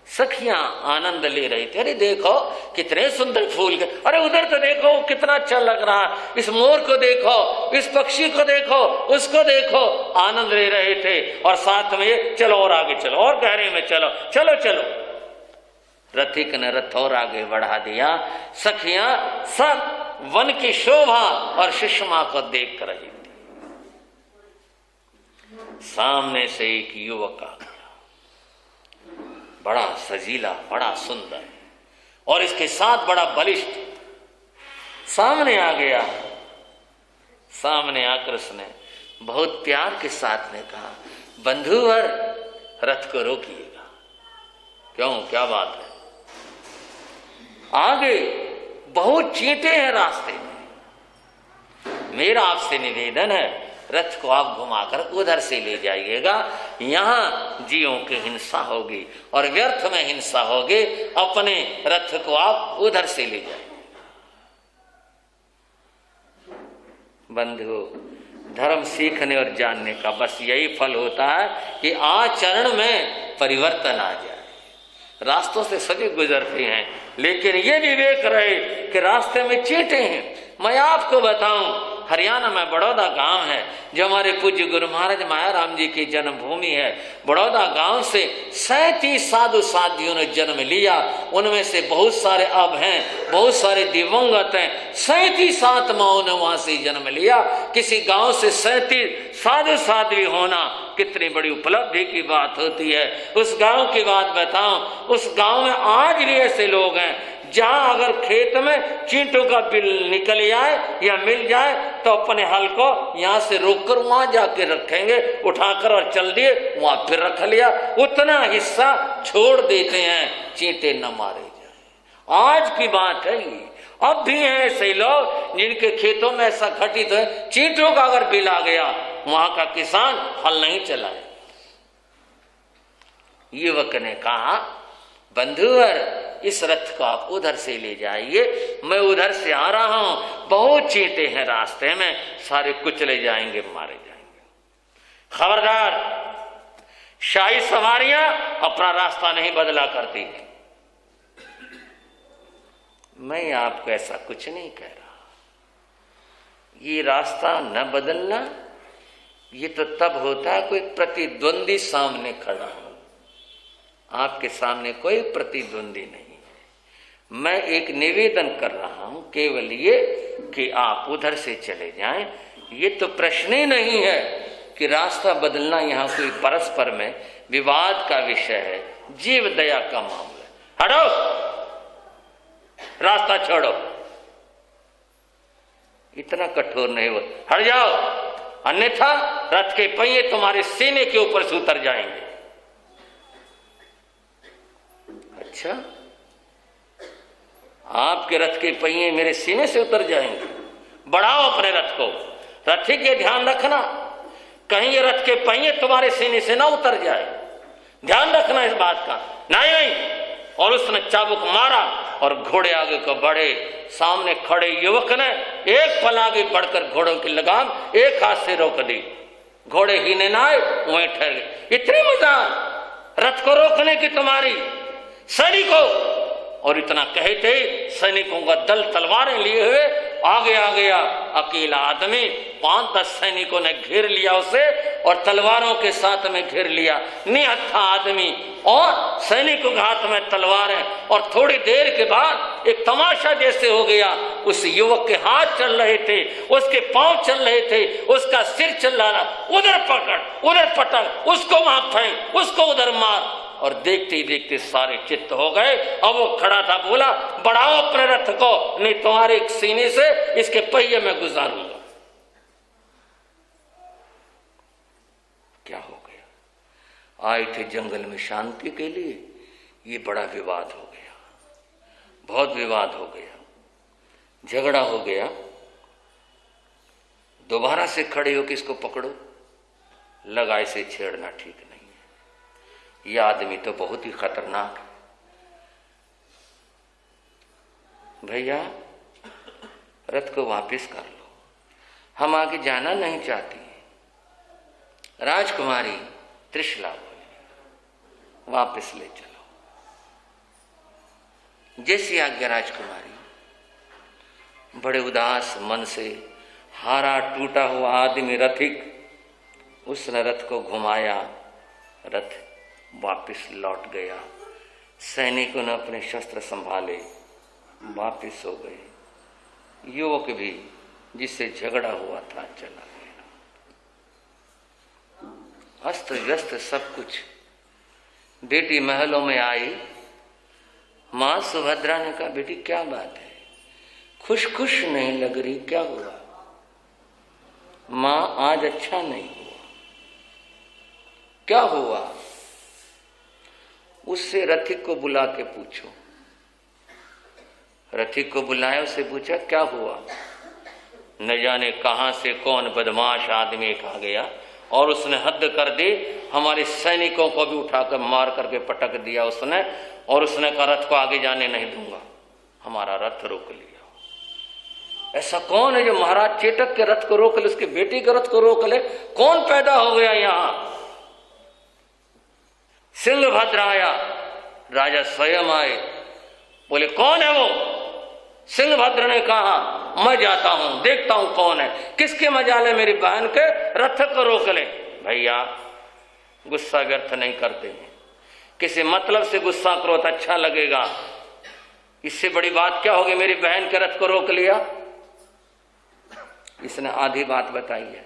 सखियां आनंद ले रही थी। अरे देखो कितने सुंदर फूल के, अरे उधर तो देखो कितना अच्छा लग रहा है, इस मोर को देखो, इस पक्षी को देखो, उसको देखो, आनंद ले रहे थे। और साथ में चलो और आगे चलो, और गहरे में चलो, चलो चलो। रथिक ने रथ और आगे बढ़ा दिया। सखियां सब वन की शोभा और सुषमा को देख रही थी। सामने से एक युवक आ गया, बड़ा सजीला, बड़ा सुंदर और इसके साथ बड़ा बलिष्ठ। सामने आ गया, सामने आकर उसने बहुत प्यार के साथ ने कहा, बंधुवर रथ को रोकिएगा। क्यों, क्या बात है? आगे बहुत चींटे हैं रास्ते में, मेरा आपसे निवेदन है रथ को आप घुमाकर उधर से ले जाइएगा। यहां जीवों की हिंसा होगी और व्यर्थ में हिंसा होगी, अपने रथ को आप उधर से ले जाइए। बंधु, धर्म सीखने और जानने का बस यही फल होता है कि आचरण में परिवर्तन आ जाए। रास्तों से सभी गुजरते हैं, लेकिन ये विवेक रहे कि रास्ते में चींटे हैं। मैं आपको बताऊं, हरियाणा में बड़ौदा गांव है जो हमारे पूज्य गुरु महाराज मायाराम जी की जन्मभूमि है। बड़ौदा गांव से 37 साधु साधियों ने जन्म लिया। उनमें से बहुत सारे अब हैं, बहुत सारे दिवंगत हैं। 37 आत्माओं ने वहां से जन्म लिया। किसी गांव से 37 साधु साध्वी होना कितनी बड़ी उपलब्धि की बात होती है। उस गांव की बात बताऊं, उस गांव में आज भी ऐसे लोग हैं जहां अगर खेत में चींटों का बिल निकल जाए या मिल जाए तो अपने हल को यहां से रोककर वहां जाके रखेंगे, उठाकर और चल दिए, वहां फिर रख लिया, उतना हिस्सा छोड़ देते हैं चींटे न मारे जाए। आज की बात है ये। अब भी हैं ऐसे लोग जिनके खेतों में ऐसा घटित है, चींटों का अगर बिल आ गया वहां का किसान हल नहीं चलाए। युवक ने कहा, बंधुवर इस रथ को आप उधर से ले जाइए, मैं उधर से आ रहा हूं, बहुत चींटे हैं रास्ते में, सारे कुचले जाएंगे, मारे जाएंगे। खबरदार, शाही सवारियां अपना रास्ता नहीं बदला करती। मैं आपको ऐसा कुछ नहीं कह रहा, ये रास्ता न बदलना ये तो तब होता है कोई प्रतिद्वंदी सामने खड़ा हो। आपके सामने कोई प्रतिद्वंदी नहीं है। मैं एक निवेदन कर रहा हूं केवल ये कि आप उधर से चले जाएं। ये तो प्रश्न ही नहीं है कि रास्ता बदलना यहाँ कोई परस्पर में विवाद का विषय है, जीव दया का मामला। हटो, रास्ता छोड़ो, इतना कठोर नहीं हो, हट जाओ, अन्यथा रथ के पहिए तुम्हारे सीने के ऊपर से उतर जाएंगे। अच्छा, आपके रथ के पहिए मेरे सीने से उतर जाएंगे? बढ़ाओ अपने रथ को, रथी के ध्यान रखना कहीं ये रथ के पहिए तुम्हारे सीने से ना उतर जाए, ध्यान रखना इस बात का। नहीं, और उसने चाबुक मारा और घोड़े आगे को बढ़े। सामने खड़े युवक ने एक पल आगे बढ़कर घोड़ों की लगाम एक हाथ से रोक दी। घोड़े ही ने ना आए, वहीं ठहर गए। इतनी मजाल रथ को रोकने की तुम्हारी सैनिकों, और इतना कहते ही सैनिकों का दल तलवारें लिए हुए आगे आ गया। अकेला आदमी, 5-10 सैनिकों ने घेर लिया उसे और तलवारों के साथ में घेर लिया। निहत्था आदमी और सैनिकों के हाथ में तलवारें, और थोड़ी देर के बाद एक तमाशा जैसे हो गया। उस युवक के हाथ चल रहे थे, उसके पांव चल रहे थे, उसका सिर चल रहा, उधर पकड़, उधर पटक, उसको वहां फेंक, उसको उधर मार, और देखते ही देखते सारे चित्त हो गए। अब वो खड़ा था, बोला, बढ़ाओ अपने रथ को, नहीं तुम्हारे सीने से इसके पहिए में गुजारूंगा। क्या हो गया? आए थे जंगल में शांति के लिए, ये बड़ा विवाद हो गया, बहुत विवाद हो गया, झगड़ा हो गया। दोबारा से खड़े हो कि इसको पकड़ो, लगा इसे छेड़ना ठीक नहीं, यह आदमी तो बहुत ही खतरनाक है। भैया रथ को वापस कर लो, हम आगे जाना नहीं चाहती। राजकुमारी त्रिशला बोली, वापस ले चलो। जैसी आज्ञा राजकुमारी। बड़े उदास मन से हारा टूटा हुआ आदमी रथिक, उसने रथ को घुमाया, रथ वापिस लौट गया। सैनिकों ने अपने शस्त्र संभाले, वापिस हो गए। युवक भी जिससे झगड़ा हुआ था चला गया। अस्त व्यस्त सब कुछ। बेटी महलों में आई। मां सुभद्रा ने कहा, बेटी क्या बात है, खुश खुश नहीं लग रही, क्या हुआ? मां आज अच्छा नहीं हुआ। क्या हुआ? उससे रथिक को बुला के पूछो। रथिक को बुलाया, उससे पूछा क्या हुआ? न जाने कहां से कौन बदमाश आदमी एक आ गया और उसने हद कर दी, हमारे सैनिकों को भी उठाकर मार करके पटक दिया उसने, और उसने कहा रथ को आगे जाने नहीं दूंगा, हमारा रथ रोक लिया। ऐसा कौन है जो महाराज चेतक के रथ को रोक ले, उसके बेटी के रथ को रोक ले? कौन पैदा हो गया यहां? सिंहभद्र आया, राजा स्वयं आए, बोले कौन है वो? सिंहभद्र ने कहा, मैं जाता हूं, देखता हूं कौन है, किसके मजाले मेरी बहन के रथ को रोक ले। भैया गुस्सा व्यर्थ नहीं करते हैं, किसी मतलब से गुस्सा करो तो अच्छा लगेगा। इससे बड़ी बात क्या होगी, मेरी बहन के रथ को रोक लिया। इसने आधी बात बताई है,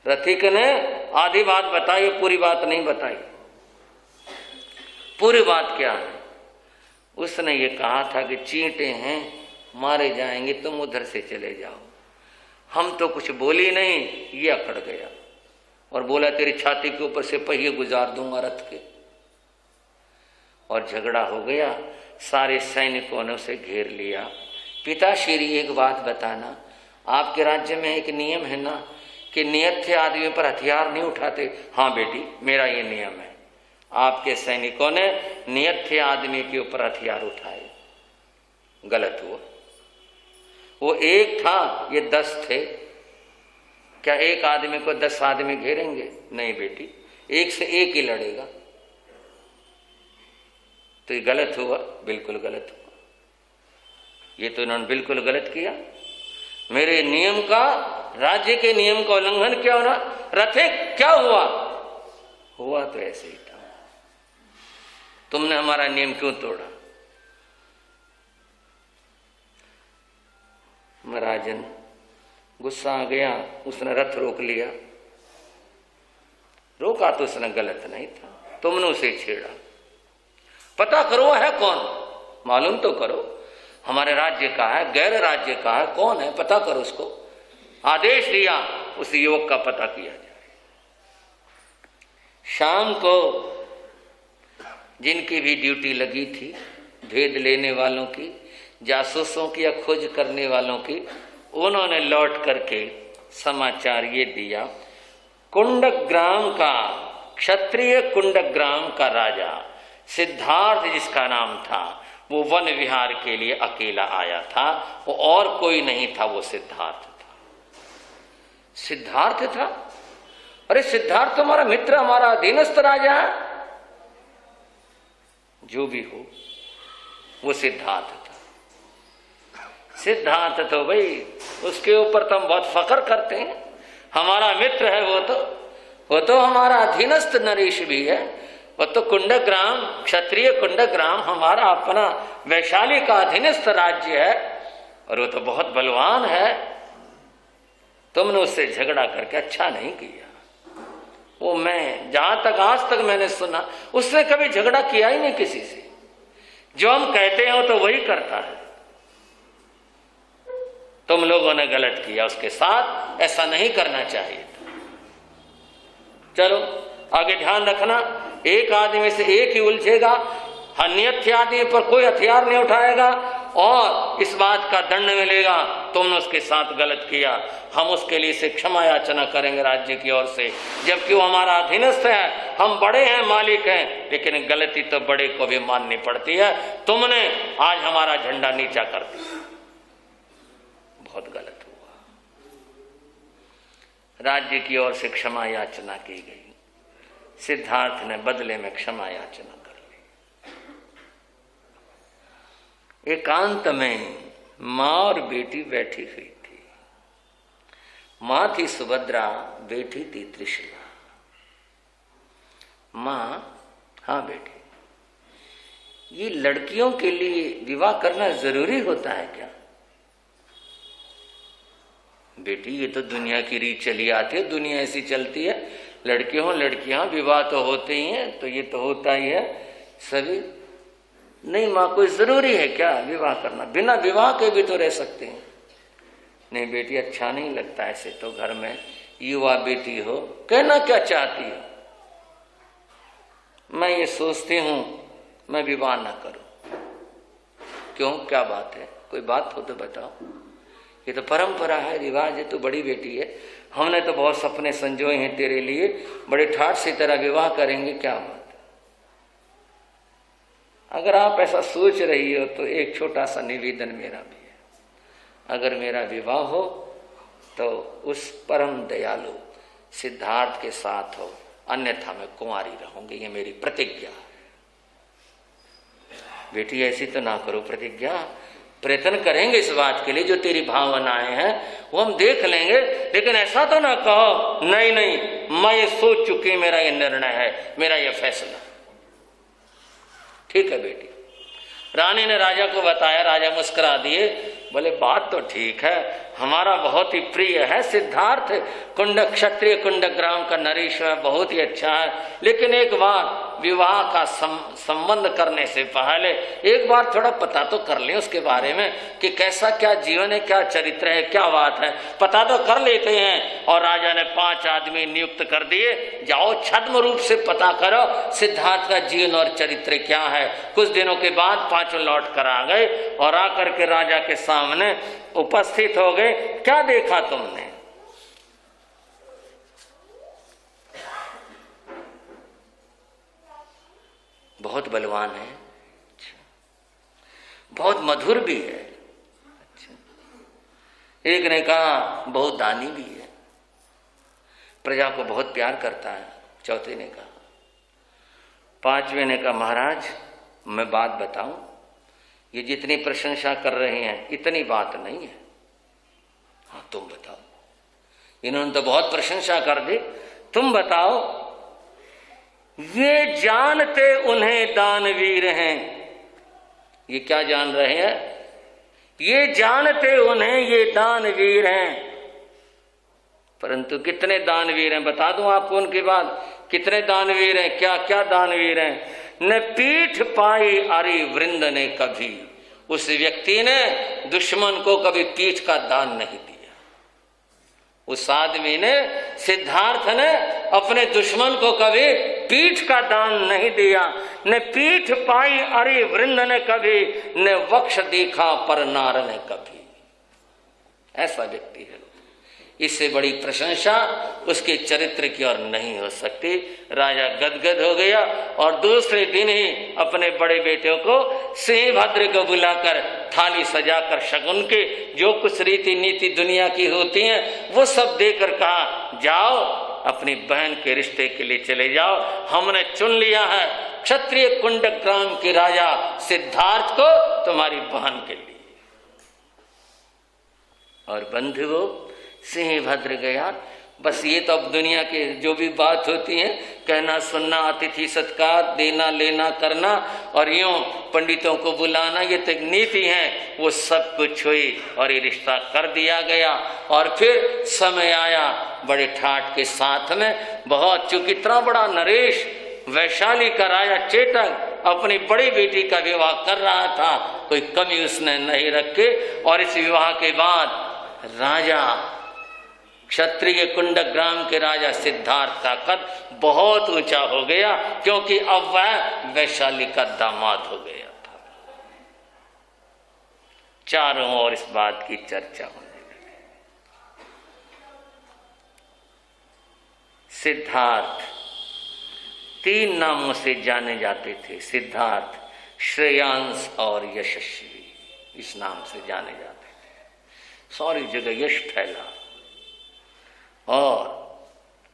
रथिक ने आधी बात बताई, पूरी बात नहीं बताई। पूरी बात क्या है? उसने ये कहा था कि चींटे हैं, मारे जाएंगे, तुम उधर से चले जाओ। हम तो कुछ बोली नहीं, ये अकड़ गया और बोला तेरी छाती के ऊपर से पहिए गुजार दूंगा रथ के। और झगड़ा हो गया, सारे सैनिकों ने उसे घेर लिया। पिताश्री एक बात बताना, आपके राज्य में एक नियम है ना कि नियत आदमी पर हथियार नहीं उठाते? हाँ बेटी, मेरा ये नियम है। आपके सैनिकों ने नियत आदमी के ऊपर हथियार उठाए, गलत हुआ। वो एक था, ये 10 थे। क्या एक आदमी को 10 आदमी घेरेंगे? नहीं बेटी, एक से एक ही लड़ेगा। तो ये गलत हुआ, बिल्कुल गलत हुआ। ये तो इन्होंने बिल्कुल गलत किया। मेरे नियम का, राज्य के नियम का उल्लंघन क्या होना? रथे क्या हुआ? हुआ तो ऐसे ही था। तुमने हमारा नियम क्यों तोड़ा? महाराजन गुस्सा आ गया, उसने रथ रोक लिया। रोका तो उसने गलत नहीं था, तुमने उसे छेड़ा। पता करो है कौन, मालूम तो करो। हमारे राज्य का है, गैर राज्य का है, कौन है पता करो उसको। आदेश दिया, उस युवक का पता किया जाए। शाम को जिनकी भी ड्यूटी लगी थी, भेद लेने वालों की, जासूसों की या खोज करने वालों की, उन्होंने लौट करके समाचार ये दिया, कुंडग्राम का, क्षत्रिय कुंडग्राम का राजा सिद्धार्थ जिसका नाम था, वो वन विहार के लिए अकेला आया था। वो और कोई नहीं था, वो सिद्धार्थ था। सिद्धार्थ था? अरे सिद्धार्थ तुम्हारा मित्र, हमारा अधीनस्थ राजा है। जो भी हो, वो सिद्धार्थ था। सिद्धार्थ तो भाई, उसके ऊपर तो हम बहुत फख्र करते हैं। हमारा मित्र है वो तो हमारा अधीनस्थ नरेश भी है। वो तो कुंडग्राम, क्षत्रिय कुंडग्राम हमारा अपना वैशाली का अधीनस्थ राज्य है, और वो तो बहुत बलवान है। तुमने उससे झगड़ा करके अच्छा नहीं किया। वो मैं जहां तक आज तक मैंने सुना, उसने कभी झगड़ा किया ही नहीं किसी से। जो हम कहते हैं तो वही करता है। तुम लोगों ने गलत किया उसके साथ, ऐसा नहीं करना चाहिए था। चलो आगे ध्यान रखना, एक आदमी से एक ही उलझेगा, अन्य आदमी पर कोई हथियार नहीं उठाएगा और इस बात का दंड मिलेगा तुमने उसके साथ गलत किया। हम उसके लिए से क्षमा याचना करेंगे राज्य की ओर से, जबकि वो हमारा अधीनस्थ है। हम बड़े हैं, मालिक हैं, लेकिन गलती तो बड़े को भी माननी पड़ती है। तुमने आज हमारा झंडा नीचा कर दिया, बहुत गलत हुआ। राज्य की ओर से क्षमा याचना की गई। सिद्धार्थ ने बदले में क्षमा याचना कर ली। एकांत में मां और बेटी बैठी हुई थी। मां थी सुभद्रा, बेटी थी त्रिशला। मां, हाँ बेटी, ये लड़कियों के लिए विवाह करना जरूरी होता है क्या? बेटी ये तो दुनिया की रीत चली आती है, दुनिया ऐसी चलती है। लड़के हों लड़कियां, विवाह तो होते ही हैं, तो ये तो होता ही है सभी। नहीं माँ, कोई जरूरी है क्या विवाह करना? बिना विवाह के भी तो रह सकते हैं। नहीं बेटी, अच्छा नहीं लगता ऐसे तो घर में युवा बेटी हो। कहना क्या चाहती हो? मैं ये सोचती हूं मैं विवाह ना करूं। क्यों, क्या बात है? कोई बात हो तो बताओ। ये तो परंपरा है, रिवाज है, तो बड़ी बेटी है, हमने तो बहुत सपने संजोए हैं तेरे लिए, बड़े ठाठ से तेरा विवाह करेंगे, क्या बात है? अगर आप ऐसा सोच रही हो तो एक छोटा सा निवेदन मेरा भी है। अगर मेरा विवाह हो तो उस परम दयालु सिद्धार्थ के साथ हो, अन्यथा मैं कुंवारी रहूंगी, ये मेरी प्रतिज्ञा है। बेटी ऐसी तो ना करो प्रतिज्ञा, प्रयत्न करेंगे इस बात के लिए, जो तेरी भावनाएं हैं वो हम देख लेंगे, लेकिन ऐसा तो ना कहो नहीं नहीं मैं ये सोच चुकी, मेरा ये निर्णय है, मेरा ये फैसला। ठीक है बेटी। रानी ने राजा को बताया, राजा मुस्कुरा दिए, बोले बात तो ठीक है, हमारा बहुत ही प्रिय है सिद्धार्थ, कुंड क्षत्रिय कुंडग्राम का नरेश है, बहुत ही अच्छा है, लेकिन एक बात, विवाह का संबंध करने से पहले एक बार थोड़ा पता तो कर लें उसके बारे में कि कैसा क्या जीवन है, क्या चरित्र है, क्या बात है, पता तो कर लेते हैं। और राजा ने 5 आदमी नियुक्त कर दिए, जाओ छद्म रूप से पता करो सिद्धार्थ का जीवन और चरित्र क्या है। कुछ दिनों के बाद 5 लौट कर आ गए और आकर के राजा के सामने उपस्थित हो गए। क्या देखा तुमने? बहुत बलवान है, बहुत मधुर भी है। एक ने कहा बहुत दानी भी है, प्रजा को बहुत प्यार करता है। चौथे ने कहा, 5वें ने कहा महाराज मैं बात बताऊं, ये जितनी प्रशंसा कर रहे हैं इतनी बात नहीं है। हाँ तुम बताओ। इन्होंने तो बहुत प्रशंसा कर दी, तुम बताओ। ये जानते उन्हें दानवीर हैं। ये क्या जान रहे हैं? ये जानते उन्हें ये दानवीर हैं। परंतु कितने दानवीर हैं बता दूं आपको उनके बाद। कितने दानवीर हैं? क्या क्या दानवीर हैं? न पीठ पाई अरि वृंद ने कभी, उस व्यक्ति ने दुश्मन को कभी पीठ का दान नहीं दिया। उस आदमी ने, सिद्धार्थ ने अपने दुश्मन को कभी पीठ का दान नहीं दिया। न पीठ पाई अरे वृंद ने कभी, न वक्ष देखा पर नार ने कभी। ऐसा व्यक्ति है। इससे बड़ी प्रशंसा उसके चरित्र की और नहीं हो सकती। राजा गदगद हो गया और दूसरे दिन ही अपने बड़े बेटे को सिंहभद्र को बुलाकर थाली सजाकर शगुन के जो कुछ रीति नीति दुनिया की होती हैं वो सब देकर कहा, जाओ अपनी बहन के रिश्ते के लिए चले जाओ, हमने चुन लिया है क्षत्रिय कुंडग्राम के राजा सिद्धार्थ को तुम्हारी बहन के लिए। और बंधुओं सिंहभद्र गया। बस ये तो अब दुनिया के जो भी बात होती है, कहना सुनना, अतिथि सत्कार, देना लेना करना और यूं पंडितों को बुलाना, ये तो एक नीति है। वो सब कुछ हुई और ये रिश्ता कर दिया गया। और फिर समय आया बड़े ठाठ के साथ में, बहुत चूंकि इतना बड़ा नरेश वैशाली का राजा चेतक अपनी बड़ी बेटी का विवाह कर रहा था, कोई कमी उसने नहीं रखे। और इस विवाह के बाद राजा क्षत्रिय कुंडग्राम के राजा सिद्धार्थ का कद बहुत ऊंचा हो गया, क्योंकि अब वह वैशाली का दामाद हो गया था। चारों ओर इस बात की चर्चा होने लगी। सिद्धार्थ 3 नामों से जाने जाते थे। सिद्धार्थ, श्रेयांश और यशस्वी, इस नाम से जाने जाते थे। सारी जगह यश फैला और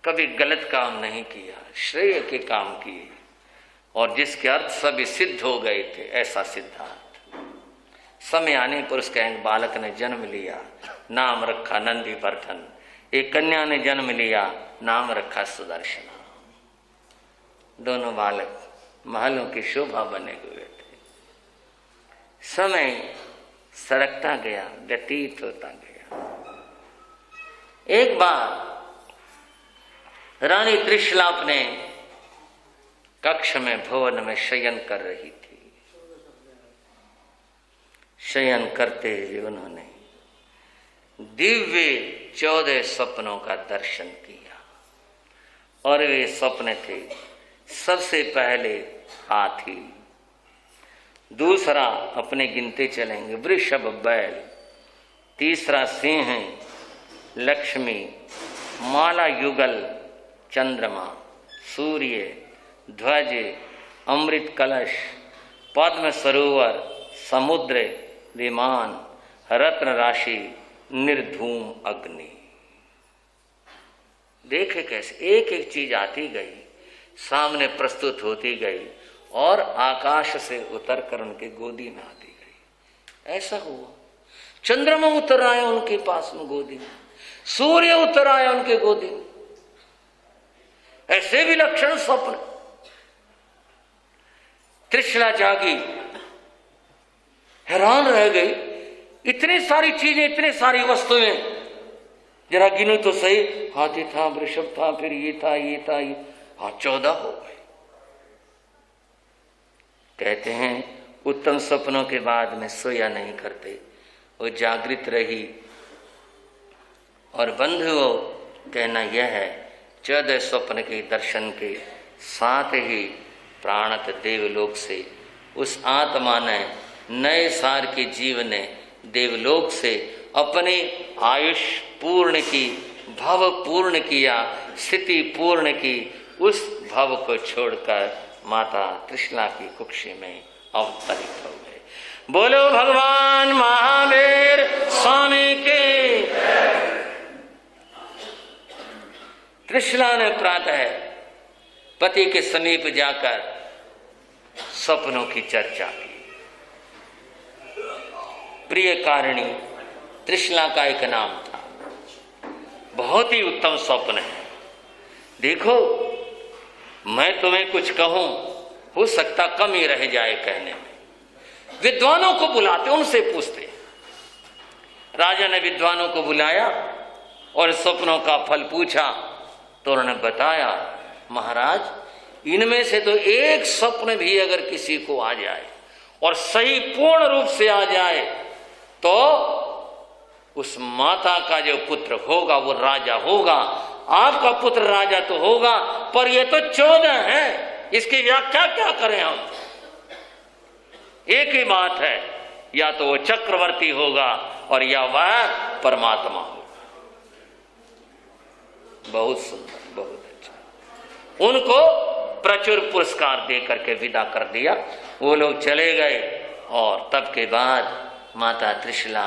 कभी गलत काम नहीं किया, श्रेय के काम किए और जिसके अर्थ सभी सिद्ध हो गए थे। ऐसा सिद्धार्थ। समय आने पर उसका एक बालक ने जन्म लिया, नाम रखा नंदीवर्धन। एक कन्या ने जन्म लिया, नाम रखा सुदर्शना। दोनों बालक महलों की शोभा बने हुए थे। समय सरकता गया, व्यतीत होता गया। एक बार रानी त्रिशला अपने कक्ष में भवन में शयन कर रही थी। शयन करते हुए उन्होंने दिव्य 14 स्वप्नों का दर्शन किया। और वे स्वप्न थे, सबसे पहले हाथी, दूसरा अपने गिनते चलेंगे वृषभ बैल, तीसरा सिंह, लक्ष्मी, माला युगल, चंद्रमा, सूर्य, ध्वज, अमृत कलश, पद्म सरोवर, समुद्र, विमान, रत्न राशि, निर्धूम अग्नि। देखे कैसे एक एक चीज आती गई, सामने प्रस्तुत होती गई और आकाश से उतर कर उनके गोदी में आती गई। ऐसा हुआ। चंद्रमा उतर आए उनके पास में गोदी में, सूर्य उतर आया उनके गोदी में। ऐसे विलक्षण स्वप्न। त्रिशला जागी, हैरान रह गई। इतनी सारी चीजें, इतनी सारी वस्तुएं, जरा गिनू तो सही। हाथी था, वृषभ था, फिर ये था, ये था, ये। हाँ 14 हो गए। कहते हैं उत्तम सपनों के बाद में सोया नहीं करते, वो जागृत रही। और बंधुओं, कहना यह है 14 स्वप्न के दर्शन के साथ ही प्राणत देवलोक से उस आत्मा ने नए सार के जीवन ने देवलोक से अपने आयुष पूर्ण की, भव पूर्ण किया, स्थिति पूर्ण की। उस भव को छोड़कर माता त्रिशला की कुक्षी में अवतरित हो गए। बोलो भगवान महावीर स्वामी के। त्रिशला ने प्रातः पति के समीप जाकर सपनों की चर्चा की। प्रिय कारिणी त्रिशला का एक नाम था। बहुत ही उत्तम स्वप्न है। देखो, मैं तुम्हें कुछ कहूं, हो सकता कम ही रह जाए कहने में। विद्वानों को बुलाते, उनसे पूछते। राजा ने विद्वानों को बुलाया और स्वप्नों का फल पूछा तो उन्होंने बताया, महाराज इनमें से तो एक स्वप्न भी अगर किसी को आ जाए और सही पूर्ण रूप से आ जाए तो उस माता का जो पुत्र होगा वो राजा होगा। आपका पुत्र राजा तो होगा, पर ये तो 14 है, इसकी व्याख्या क्या करें हम। एक ही बात है, या तो वो चक्रवर्ती होगा और या वह परमात्मा होगा। बहुत सुंदर, बहुत अच्छा। उनको प्रचुर पुरस्कार दे करके विदा कर दिया। वो लोग चले गए और तब के बाद माता त्रिशला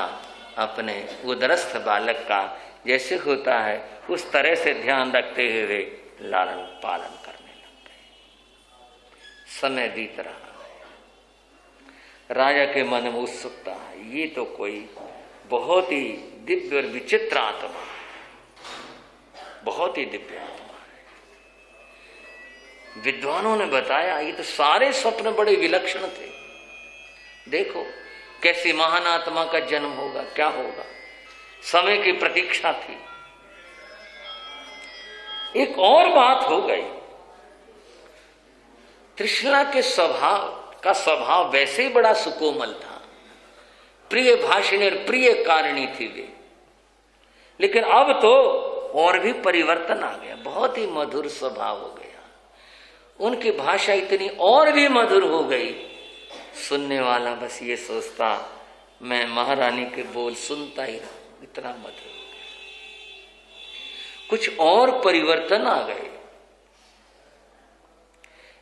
अपने उदरस्थ बालक का जैसे होता है उस तरह से ध्यान रखते हुए लालन पालन करने लग गए। समय बीत रहा है। राजा के मन में उत्सुकता है, ये तो कोई बहुत ही दिव्य और विचित्र आत्मा है, बहुत ही दिव्य आत्मा है। विद्वानों ने बताया ये तो सारे स्वप्न बड़े विलक्षण थे। देखो कैसी महान आत्मा का जन्म होगा, क्या होगा। समय की प्रतीक्षा थी। एक और बात हो गई, त्रिशला के स्वभाव वैसे ही बड़ा सुकोमल था। प्रिय भाषिणी और प्रिय कारिणी थी वे, लेकिन अब तो और भी परिवर्तन आ गया। बहुत ही मधुर स्वभाव हो गया। उनकी भाषा इतनी और भी मधुर हो गई, सुनने वाला बस ये सोचता मैं महारानी के बोल सुनता ही रहा। इतना मधुर हो गया। कुछ और परिवर्तन आ गए।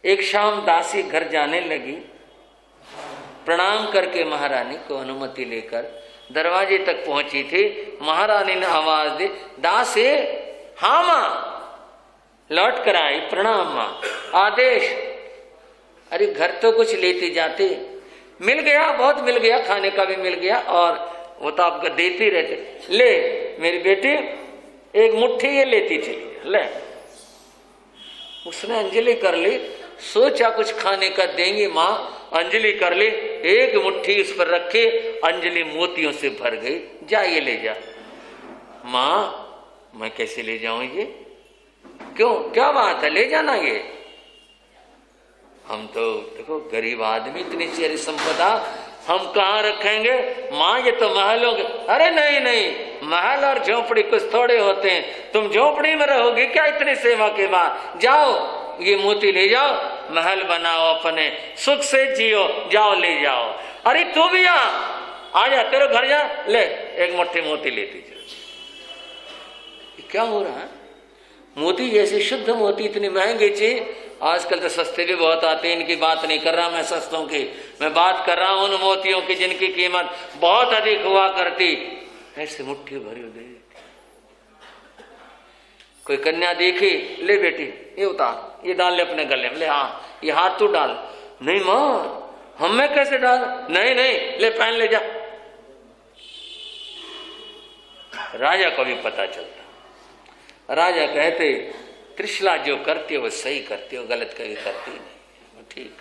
एक शाम दासी घर जाने लगी, प्रणाम करके महारानी को अनुमति लेकर दरवाजे तक पहुंची थी। महारानी ने आवाज दी, दासी। हाँ मां। लौट कर आई, प्रणाम मां। आदेश। अरे घर तो कुछ लेते जाते। मिल गया, बहुत मिल गया, खाने का भी मिल गया और वो तो आपको देती रहते। ले मेरी बेटी, एक मुट्ठी ये लेती चली। ले, उसने अंजलि कर ली। सोचा कुछ खाने का देंगी माँ, अंजलि कर ली। एक मुट्ठी उस पर रखे, अंजलि मोतियों से भर गई। जा ये ले जा। माँ मैं कैसे ले जाऊं ये? क्यों, क्या बात है, ले जाना ये। हम तो देखो गरीब आदमी, इतनी सारी संपदा हम कहाँ रखेंगे माँ, ये तो महलों के। अरे नहीं नहीं, महल और झोपड़ी कुछ थोड़े होते हैं। तुम झोपड़ी में रहोगे क्या इतनी सेवा के बाद? जाओ ये मोती ले जाओ, महल बनाओ, अपने सुख से जियो, जाओ ले जाओ। अरे तू भी आ जा, तेरे घर जा, ले एक मुट्ठी मोती लेती जा। क्या हो रहा है? मोती जैसे शुद्ध मोती, इतनी महंगी चीज। आजकल तो सस्ते भी बहुत आते हैं, इनकी बात नहीं कर रहा मैं सस्तों की। मैं बात कर रहा हूं उन मोतियों की जिनकी कीमत बहुत अधिक हुआ करती। ऐसे मुट्ठी भरी हो गई। कोई कन्या देखी, ले बेटी ये उतार, ये डाल ले अपने गले में। ले हाँ, ये हाथ तू डाल। नहीं मां, हम में कैसे डाल? नहीं नहीं, ले पहन ले जा। राजा को भी पता चलता। राजा कहते त्रिशला जो करती हो वो सही करती हो, गलत कभी करती नहीं, वो ठीक,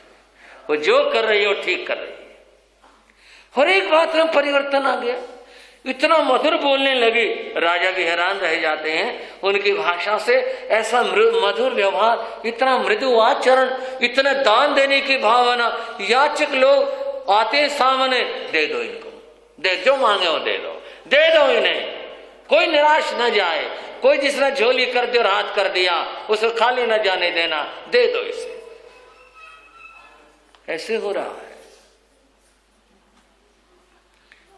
वो जो कर रही हो ठीक कर रही है। और एक बात में परिवर्तन आ गया। इतना मधुर बोलने लगी, राजा भी हैरान रह जाते हैं उनकी भाषा से। ऐसा मधुर व्यवहार, इतना मृदु आचरण, इतने दान देने की भावना। याचक लोग आते सामने, दे दो इनको, दे जो मांगे वो दे दो इन्हें, कोई निराश न जाए। कोई जिसने झोली कर दी और हाथ कर दिया उसे खाली न जाने देना, दे दो इसे। ऐसे हो रहा है।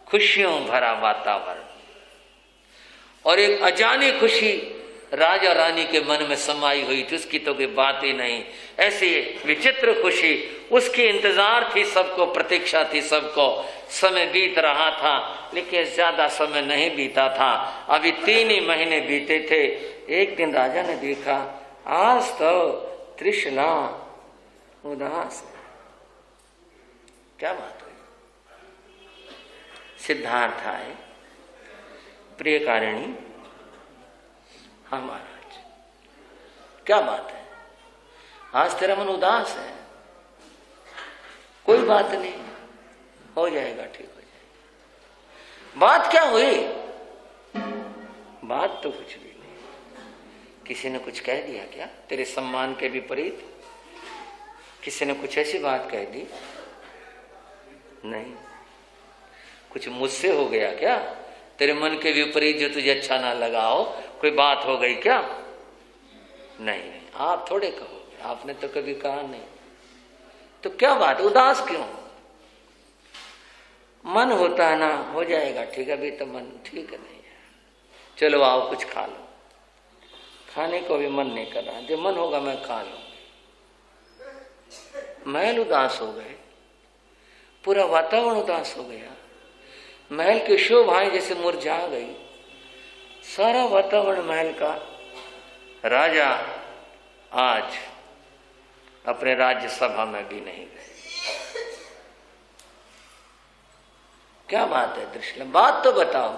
खुशियों भरा वातावरण और एक अजानी खुशी राजा रानी के मन में समाई हुई थी। उसकी तो कोई बात ही नहीं, ऐसी विचित्र खुशी। उसकी इंतजार थी सबको, प्रतीक्षा थी सबको। समय बीत रहा था लेकिन ज्यादा समय नहीं बीता था, अभी 3 ही महीने बीते थे। एक दिन राजा ने देखा, आज तो तृष्णा उदास है। क्या बात हुई? सिद्धार्थ आए, प्रियकारिणी, हाँ महाराज, क्या बात है? आज तेरा मन उदास है। कोई बात नहीं, हो जाएगा, ठीक हो जाएगा। बात क्या हुई? बात तो कुछ भी नहीं। किसी ने कुछ कह दिया क्या तेरे सम्मान के विपरीत? किसी ने कुछ ऐसी बात कह दी? नहीं। कुछ मुझसे हो गया क्या तेरे मन के विपरीत जो तुझे अच्छा ना लगा हो? कोई बात हो गई क्या? नहीं, आप थोड़े कहोगे, आपने तो कभी कहा नहीं। तो क्या बात, उदास क्यों? मन होता है ना, हो जाएगा ठीक है, अभी तो मन ठीक नहीं है। चलो आओ कुछ खा लो। खाने को भी मन नहीं कर रहा, जो मन होगा मैं खा लूंगी। महल उदास हो गए, पूरा वातावरण उदास हो गया। महल की शोभाएं जैसे मुरझा गई, सारा वातावरण महल का। राजा आज अपने राज्य सभा में भी नहीं गए। क्या बात है त्रिशला, बात तो बताओ।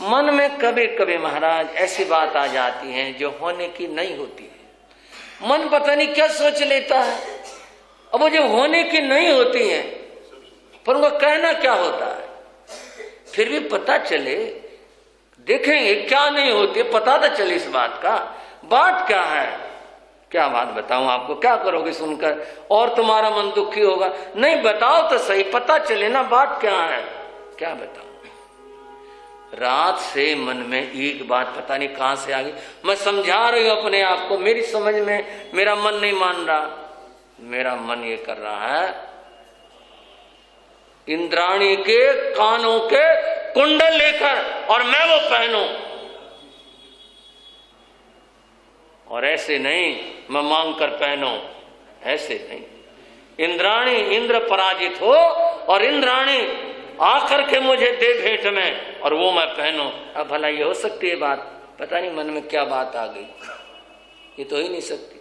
मन में कभी कभी महाराज ऐसी बात आ जाती है जो होने की नहीं होती है। मन पता नहीं क्या सोच लेता है, अब वो जो होने की नहीं होती है पर उनको कहना क्या होता है। फिर भी पता चले, देखेंगे क्या नहीं होती, पता तो चले इस बात का। बात क्या है? क्या बात बताऊं आपको, क्या करोगे सुनकर? और तुम्हारा मन दुखी होगा। नहीं बताओ तो सही, पता चले ना बात क्या है। क्या बताऊं? रात से मन में एक बात पता नहीं कहां से आ गई। मैं समझा रही हूं अपने आप को, मेरी समझ में मेरा मन नहीं मान रहा। मेरा मन ये कर रहा है, इंद्राणी के कानों के कुंडल लेकर और मैं वो पहनूं। और ऐसे नहीं मैं मांग कर पहनूं, ऐसे नहीं। इंद्राणी, इंद्र पराजित हो और इंद्राणी आकर के मुझे दे भेंट में और वो मैं पहनूं। अब भला ये हो सकती है बात? पता नहीं मन में क्या बात आ गई, ये तो ही नहीं सकती।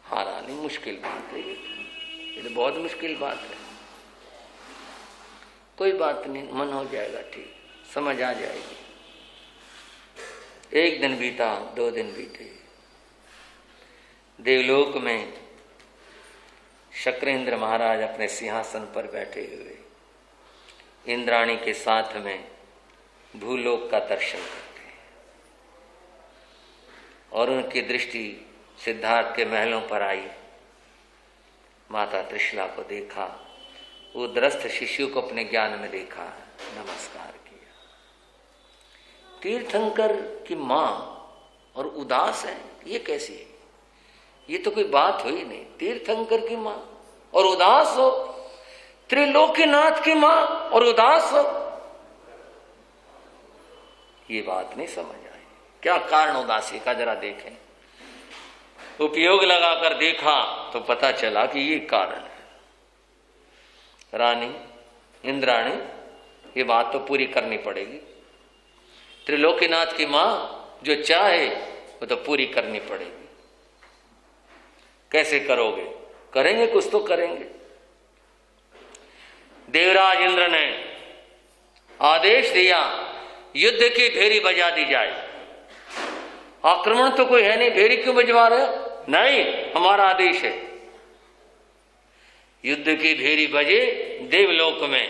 हाँ रानी, मुश्किल बात है ये तो बहुत मुश्किल बात है। कोई बात नहीं, मन हो जाएगा ठीक, समझ आ जाएगी। एक दिन बीता, 2 दिन बीते। देवलोक में शक्रेंद्र महाराज अपने सिंहासन पर बैठे हुए इंद्राणी के साथ में भूलोक का दर्शन करते हैं और उनकी दृष्टि सिद्धार्थ के महलों पर आई। माता त्रिशला को देखा, वो द्रस्थ शिशु को अपने ज्ञान में देखा, नमस्कार किया। तीर्थंकर की मां और उदास है, ये कैसी है? ये तो कोई बात हुई नहीं। तीर्थंकर की मां और उदास हो, त्रिलोकीनाथ की मां और उदास हो, ये बात नहीं समझ आई। क्या कारण उदासी का जरा देखें। उपयोग लगाकर देखा तो पता चला कि ये कारण है। रानी इंद्राणी, ये बात तो पूरी करनी पड़ेगी। त्रिलोकीनाथ की मां जो चाहे वो तो पूरी करनी पड़ेगी। कैसे करोगे? करेंगे, कुछ तो करेंगे। देवराज इंद्र ने आदेश दिया, युद्ध की भेरी बजा दी जाए। आक्रमण तो कोई है नहीं, भेरी क्यों बजवा रहे हो? नहीं, हमारा आदेश है, युद्ध की भेरी बजे देवलोक में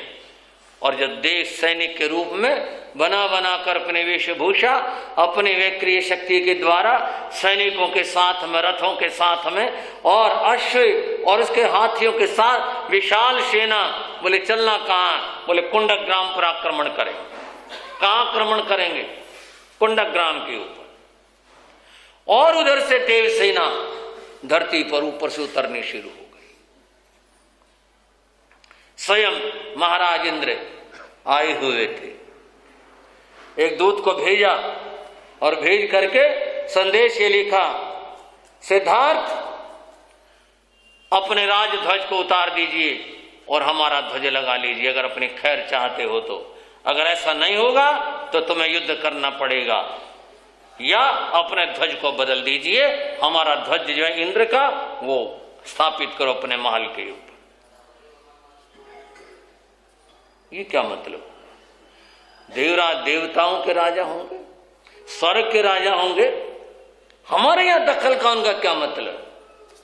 और जब देश सैनिक के रूप में बना बना कर अपने वेशभूषा, अपने वैक्रिय शक्ति के द्वारा सैनिकों के साथ में, रथों के साथ में और अश्व और उसके हाथियों के साथ विशाल सेना, बोले चलना कहाँ? बोले कुंडग्राम पर आक्रमण करें। कहाँ आक्रमण करेंगे? कुंडग्राम के ऊपर। और उधर से देव सेना धरती पर ऊपर से उतरनी शुरू हो गई। स्वयं महाराज इंद्र आए हुए थे, एक दूत को भेजा और भेज करके संदेश ये लिखा, सिद्धार्थ अपने राज ध्वज को उतार दीजिए और हमारा ध्वज लगा लीजिए अगर अपनी खैर चाहते हो तो। अगर ऐसा नहीं होगा तो तुम्हें युद्ध करना पड़ेगा, या अपने ध्वज को बदल दीजिए, हमारा ध्वज जो है इंद्र का वो स्थापित करो अपने महल के ऊपर। ये क्या मतलब? देवराज देवताओं के राजा होंगे, स्वर्ग के राजा होंगे, हमारे यहां दखल का उनका क्या मतलब?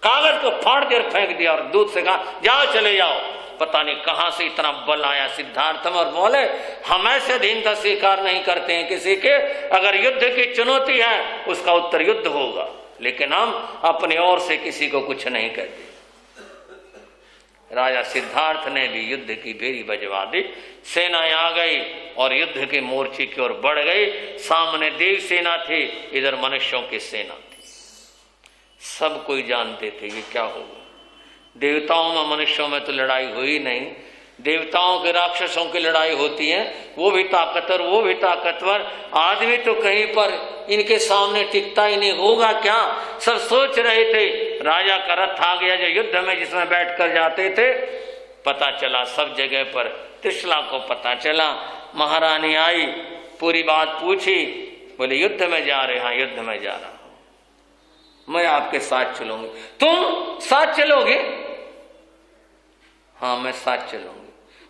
कागज को फाड़ देर फेंक दिया और दूत से कहा जाओ चले जाओ। पता नहीं कहां से इतना बल आया सिद्धार्थ में, और बोले हम ऐसे अधीनता स्वीकार नहीं करते हैं किसी के। अगर युद्ध की चुनौती है उसका उत्तर युद्ध होगा, लेकिन हम अपने ओर से किसी को कुछ नहीं कहते। राजा सिद्धार्थ ने भी युद्ध की बेरी बजवा दी। सेनाएं आ गई और युद्ध के मोर्चे की ओर बढ़ गई। सामने देव सेना थी, इधर मनुष्यों की सेना थी। सब कोई जानते थे ये क्या होगा। देवताओं में मनुष्यों में तो लड़ाई हुई नहीं, देवताओं के राक्षसों की लड़ाई होती है, वो भी ताकतवर वो भी ताकतवर। आदमी तो कहीं पर इनके सामने टिकता ही नहीं, होगा क्या? सब सोच रहे थे। राजा का रथ आ गया जो युद्ध में जिसमें बैठ कर जाते थे। पता चला सब जगह पर, त्रिशला को पता चला, महारानी आई, पूरी बात पूछी, बोले युद्ध में जा रहे? हाँ युद्ध में जा रहा हूं, मैं आपके साथ चलूंगी। तुम साथ चलोगे? हाँ मैं साथ चलूंगी।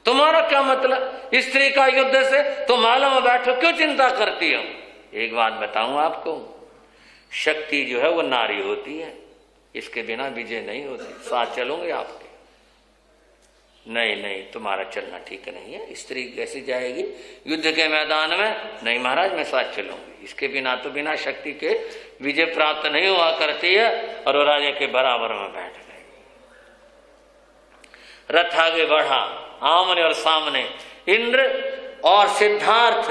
तुम्हारा क्या मतलब स्त्री का युद्ध से? तुम माला में बैठो, क्यों चिंता करती हो? एक बात बताऊं आपको, शक्ति जो है वो नारी होती है, इसके बिना विजय नहीं होती। साथ चलोगे आपके? नहीं नहीं तुम्हारा चलना ठीक नहीं है, स्त्री कैसे जाएगी युद्ध के मैदान में? नहीं महाराज मैं साथ चलूंगी, इसके बिना तो बिना शक्ति के विजय प्राप्त नहीं हुआ करती है। और वो राजा के बराबर में बैठ गए। रथ आगे बढ़ा, आमने और सामने इंद्र और सिद्धार्थ।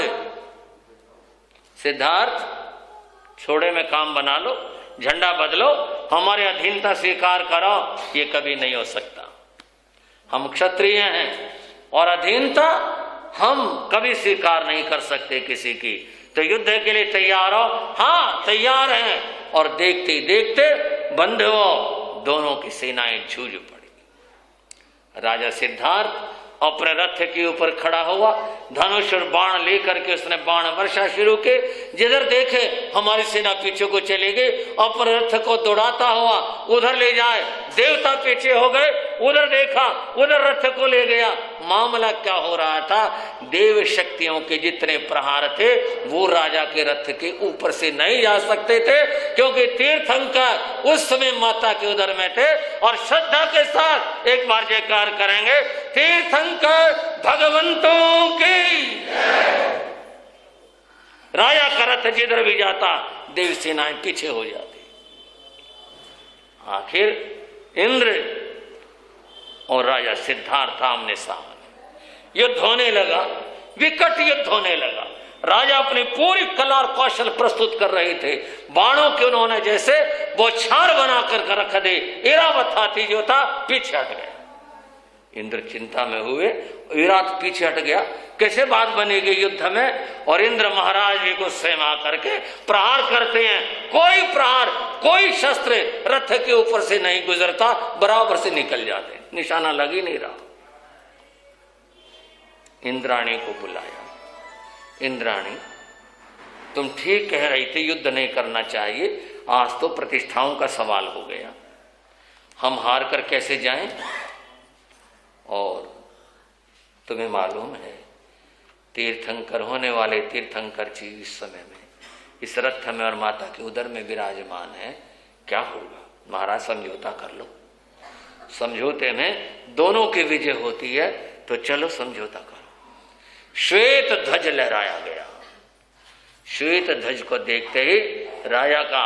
सिद्धार्थ छोड़े में काम बना लो, झंडा बदलो, हमारे अधीनता स्वीकार करो। ये कभी नहीं हो सकता। हम क्षत्रिय हैं और अधीनता हम कभी स्वीकार नहीं कर सकते किसी की। तो युद्ध के लिए तैयार हो? हाँ तैयार हैं। और देखते ही देखते बंधुओं दोनों की सेनाएं जूझ पड़ी। राजा सिद्धार्थ अपने रथ के ऊपर खड़ा हुआ, धनुष और बाण लेकर के उसने बाण वर्षा शुरू की। जिधर देखे हमारी सेना पीछे को चली गई, अपने रथ को दौड़ाता हुआ उधर ले जाए। देवता पीछे हो गए, उधर देखा उधर रथ को ले गया। मामला क्या हो रहा था? देव शक्तियों के जितने प्रहार थे वो राजा के रथ के ऊपर से नहीं जा सकते थे, क्योंकि तीर्थंकर उस समय माता के उदर में थे। और श्रद्धा के साथ एक बार जयकार करेंगे, तीर्थंकर भगवंतों की। राजा का रथ जिधर भी जाता देव सेनाएं पीछे हो जाती। आखिर इंद्र और राजा सिद्धार्थ आमने सामने, युद्ध होने लगा, विकट युद्ध होने लगा। राजा अपनी पूरी कला और कौशल प्रस्तुत कर रहे थे। बाणों के उन्होंने जैसे बौछार बनाकर रख दे, इरावत हाथी जो था पीछे हट गया। इंद्र चिंता में हुए, इरावत पीछे हट गया, कैसे बात बनेगी युद्ध में? और इंद्र महाराज भी गुस्से में आकर के प्रहार करते हैं। कोई प्रहार, कोई शस्त्र रथ के ऊपर से नहीं गुजरता, बराबर से निकल जाते, निशाना लग ही नहीं रहा। इंद्राणी को बुलाया। इंद्राणी तुम ठीक कह रही थी, युद्ध नहीं करना चाहिए, आज तो प्रतिष्ठाओं का सवाल हो गया, हम हार कर कैसे जाएं? और तुम्हें मालूम है तीर्थंकर होने वाले तीर्थंकर जी इस समय में इस रथ में और माता के उदर में विराजमान है, क्या होगा? महाराज समझौता कर लो, समझौते में दोनों की विजय होती है, तो चलो समझौता करो। श्वेत ध्वज लहराया गया। श्वेत ध्वज को देखते ही राजा का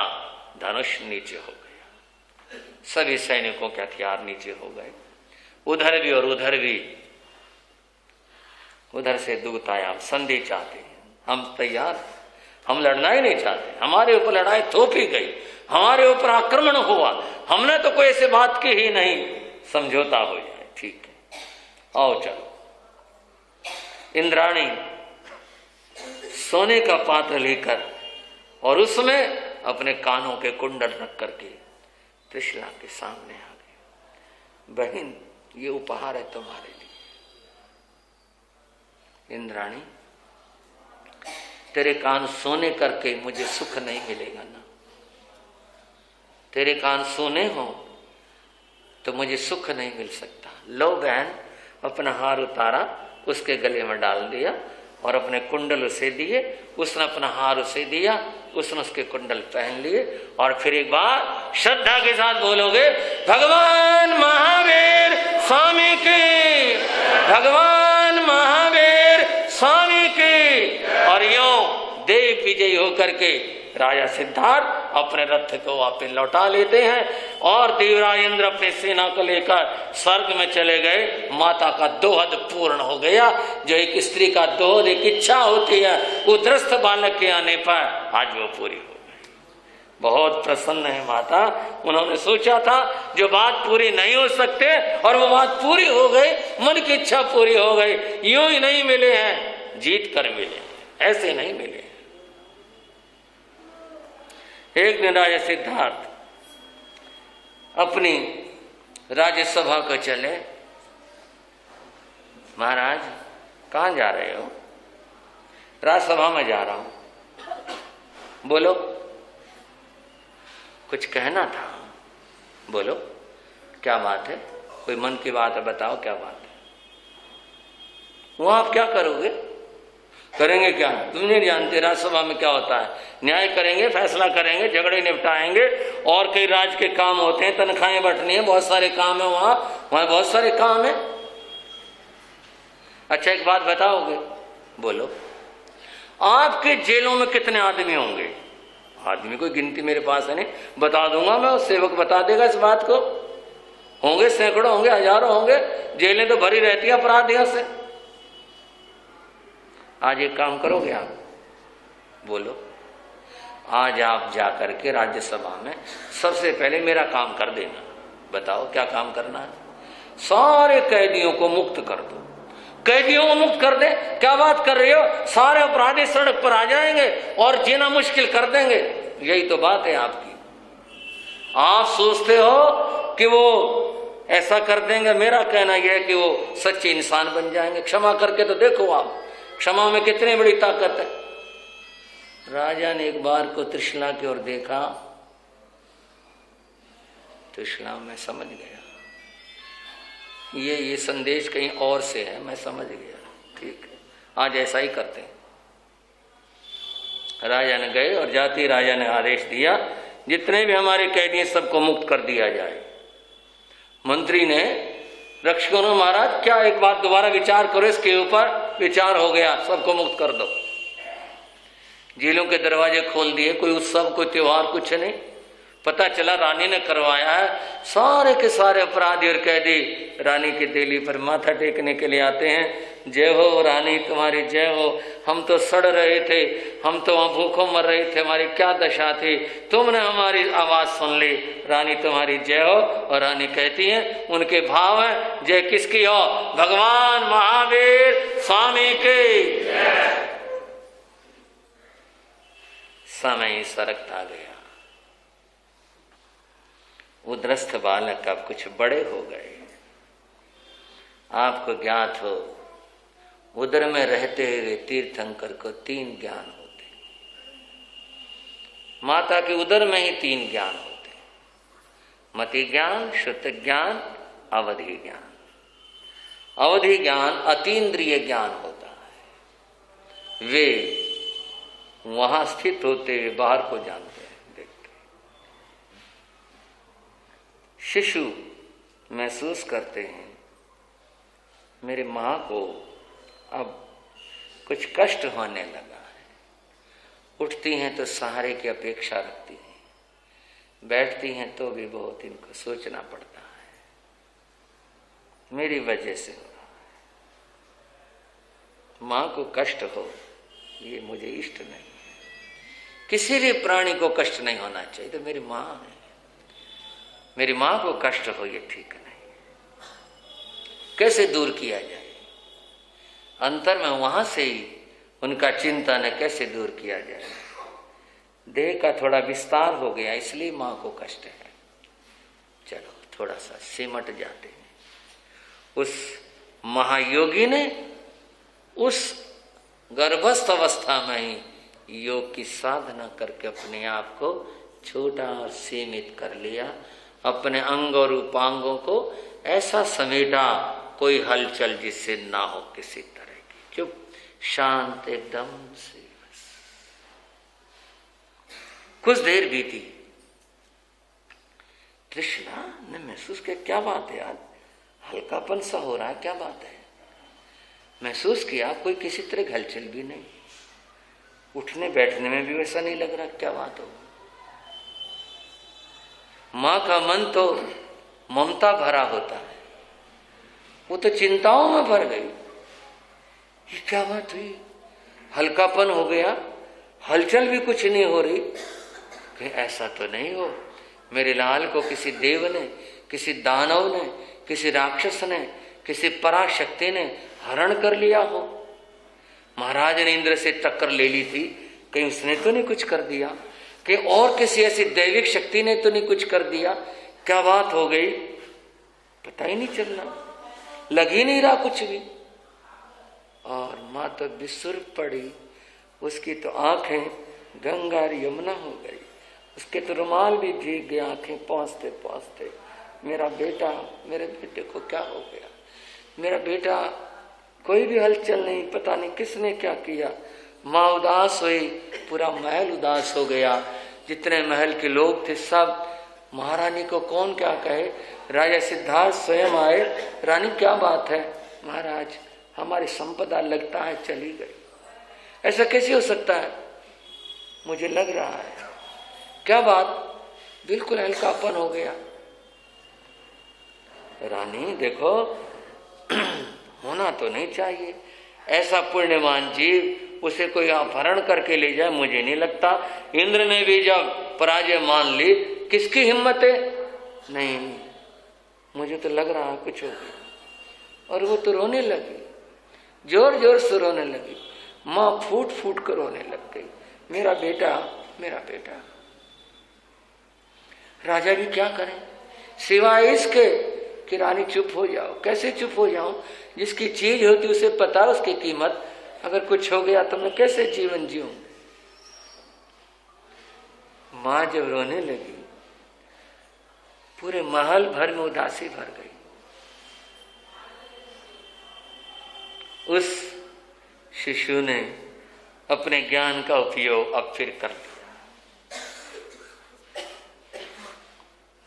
धनुष नीचे हो गया, सभी सैनिकों के हथियार नीचे हो गए, उधर भी और उधर भी। उधर से दूत आया, हम संधि चाहते हैं, हम तैयार, हम लड़ना ही नहीं चाहते, हमारे ऊपर लड़ाई थोपी गई, हमारे ऊपर आक्रमण हुआ, हमने तो कोई ऐसी बात की ही नहीं, समझौता हो जाए। ठीक है, आओ चलो। इंद्राणी सोने का पात्र लेकर और उसमें अपने कानों के कुंडल रख करके त्रिशला के सामने आ गई। बहन, ये उपहार है तुम्हारे लिए। इंद्राणी, तेरे कान सोने करके मुझे सुख नहीं मिलेगा ना, तेरे कान सोने हो तो मुझे सुख नहीं मिल सकता। लो बहन, अपना हार उतारा, उसके गले में डाल दिया और अपने कुंडल उसे दिए, उसने अपना हार उसे दिया, उसने उसके कुंडल पहन लिए। और फिर एक बार श्रद्धा के साथ बोलोगे, भगवान महावीर स्वामी की, भगवान महावीर स्वामी की। और यूं देव विजयी होकर के राजा सिद्धार्थ अपने रथ को वापस लौटा लेते हैं और देवराज इंद्र अपनी सेना को लेकर स्वर्ग में चले गए। माता का दोहद पूर्ण हो गया। जो एक स्त्री का दोहद, एक इच्छा होती है, उद्रस्त बालक के आने पर आज वो पूरी हो गई। बहुत प्रसन्न है माता। उन्होंने सोचा था जो बात पूरी नहीं हो सकते और वो बात पूरी हो गई, मन की इच्छा पूरी हो गई। यूं ही नहीं मिले हैं, जीत कर मिले, ऐसे नहीं मिले। एक दिन राजा सिद्धार्थ अपनी राज्यसभा को चले। महाराज, कहाँ जा रहे हो? राज्यसभा में जा रहा हूं। बोलो, कुछ कहना था, बोलो, क्या बात है? कोई मन की बात है, बताओ क्या बात है। वहां आप क्या करोगे? करेंगे क्या? तुम नहीं जानते राज्यसभा में क्या होता है। न्याय करेंगे, फैसला करेंगे, झगड़े निपटाएंगे और कई राज के काम होते हैं, तनख्वाहें बंटनी है, बहुत सारे काम है वहां बहुत सारे काम है। अच्छा, एक बात बताओगे? बोलो। आपके जेलों में कितने आदमी होंगे? आदमी कोई गिनती मेरे पास है नहीं, बता दूंगा मैं, उस सेवक बता देगा इस बात को। होंगे सैकड़ों, होंगे हजारों, होंगे। जेलें तो भरी रहती है अपराधियों से। आज एक काम करोगे आप? बोलो। आज आप जाकर के राज्यसभा में सबसे पहले मेरा काम कर देना। बताओ क्या काम करना है? सारे कैदियों को मुक्त कर दो। कैदियों को मुक्त कर दे? क्या बात कर रहे हो? सारे अपराधी सड़क पर आ जाएंगे और जीना मुश्किल कर देंगे। यही तो बात है आपकी। आप सोचते हो कि वो ऐसा कर देंगे। मेरा कहना यह है कि वो सच्चे इंसान बन जाएंगे। क्षमा करके तो देखो आप, क्षमा में कितनी बड़ी ताकत है। राजा ने एक बार को त्रिशला की ओर देखा। त्रिशला में समझ गया ये संदेश कहीं और से है, मैं समझ गया। ठीक है, आज ऐसा ही करते हैं। राजा ने गए और जाति राजा ने आदेश दिया, जितने भी हमारे कैदी हैं सबको मुक्त कर दिया जाए। मंत्री ने रक्षकों ने, महाराज क्या एक बार दोबारा विचार करो इसके ऊपर। विचार हो गया, सबको मुक्त कर दो। जेलों के दरवाजे खोल दिए। कोई उत्सव, कोई त्योहार, कुछ नहीं। पता चला रानी ने करवाया है। सारे के सारे अपराधी और कैदी रानी की देली पर माथा टेकने के लिए आते हैं। जय हो रानी, तुम्हारी जय हो। हम तो सड़ रहे थे, हम तो वहाँ भूखों मर रहे थे, हमारी क्या दशा थी, तुमने हमारी आवाज़ सुन ली। रानी तुम्हारी जय हो। और रानी कहती हैं, उनके भाव हैं, जय किसकी हो? भगवान महावीर स्वामी की। समय सरकता गया। उद्रस्त बालक अब कुछ बड़े हो गए। आपको ज्ञात हो, उदर में रहते हुए तीर्थंकर को 3 ज्ञान होते। माता के उदर में ही 3 ज्ञान होते। मति ज्ञान, श्रुत ज्ञान, अवधि ज्ञान। अवधि ज्ञान अतीन्द्रिय ज्ञान होता है। वे वहां स्थित होते हुए बाहर को जानते हैं, देखते। शिशु महसूस करते हैं, मेरे माँ को अब कुछ कष्ट होने लगा है। उठती हैं तो सहारे की अपेक्षा रखती हैं, बैठती हैं तो भी बहुत इनको सोचना पड़ता है, मेरी वजह से हो रहा है। माँ को कष्ट हो ये मुझे इष्ट नहीं है। किसी भी प्राणी को कष्ट नहीं होना चाहिए, तो मेरी माँ है, मेरी माँ को कष्ट हो ये ठीक नहीं। कैसे दूर किया जाए? अंतर में वहां से ही उनका चिंतन है, कैसे दूर किया जाए। देह का थोड़ा विस्तार हो गया इसलिए माँ को कष्ट है। चलो थोड़ा सा सिमट जाते हैं। उस महायोगी ने उस गर्भस्थ अवस्था में ही योग की साधना करके अपने आप को छोटा और सीमित कर लिया, अपने अंग और उपांगों को ऐसा समेटा कोई हलचल जिससे ना हो किसी तरह की, चुप शांत एकदम से। बस कुछ देर बीती, तृष्णा ने महसूस किया क्या बात है यार, हल्कापन सा हो रहा है, क्या बात है। महसूस किया कोई किसी तरह हलचल भी नहीं, उठने बैठने में भी वैसा नहीं लग रहा, क्या बात हो। माँ का मन तो ममता भरा होता है, वो तो चिंताओं में भर गई। ये क्या बात हुई, हल्कापन हो गया, हलचल भी कुछ नहीं हो रही। कहीं ऐसा तो नहीं हो मेरे लाल को किसी देव ने, किसी दानव ने, किसी राक्षस ने, किसी पराशक्ति ने हरण कर लिया हो। महाराज ने इंद्र से टक्कर ले ली थी, कहीं उसने तो नहीं कुछ कर दिया, कि और किसी ऐसी दैविक शक्ति ने तो नहीं कुछ कर दिया। क्या बात हो गई पता ही नहीं चलना, लग ही नहीं रहा कुछ भी। और माँ तो बिसुर पड़ी, उसकी तो आंखें गंगा और यमुना हो गई, उसके तो रुमाल भी भीग गए आंखें पहुंचते पहुंचते। मेरा बेटा, मेरे बेटे को क्या हो गया, मेरा बेटा कोई भी हलचल नहीं, पता नहीं किसने क्या किया। माँ उदास हुई, पूरा महल उदास हो गया, जितने महल के लोग थे सब। महारानी को कौन क्या कहे, राजा सिद्धार्थ स्वयं आए, रानी क्या बात है। महाराज हमारी संपदा लगता है चली गई। ऐसा कैसे हो सकता है, मुझे लग रहा है। क्या बात, बिल्कुल हल्कापन हो गया। रानी देखो होना तो नहीं चाहिए, ऐसा पुण्यवान जीव उसे कोई अपहरण करके ले जाए, मुझे नहीं लगता। इंद्र ने भी जब पराजय मान ली, किसकी हिम्मत है। नहीं मुझे तो लग रहा है कुछ हो गया। और वो तो रोने लगी, जोर जोर से रोने लगी। माँ फूट फूट कर रोने लग गई, मेरा बेटा, मेरा बेटा। राजा भी क्या करें सिवाय इसके कि रानी चुप हो जाओ। कैसे चुप हो जाऊं, जिसकी चीज होती उसे पता उसकी कीमत, अगर कुछ हो गया तो मैं कैसे जीवन जीऊं। मां जब रोने लगी, पूरे महल भर में उदासी भर गई। उस शिशु ने अपने ज्ञान का उपयोग अब फिर कर लिया।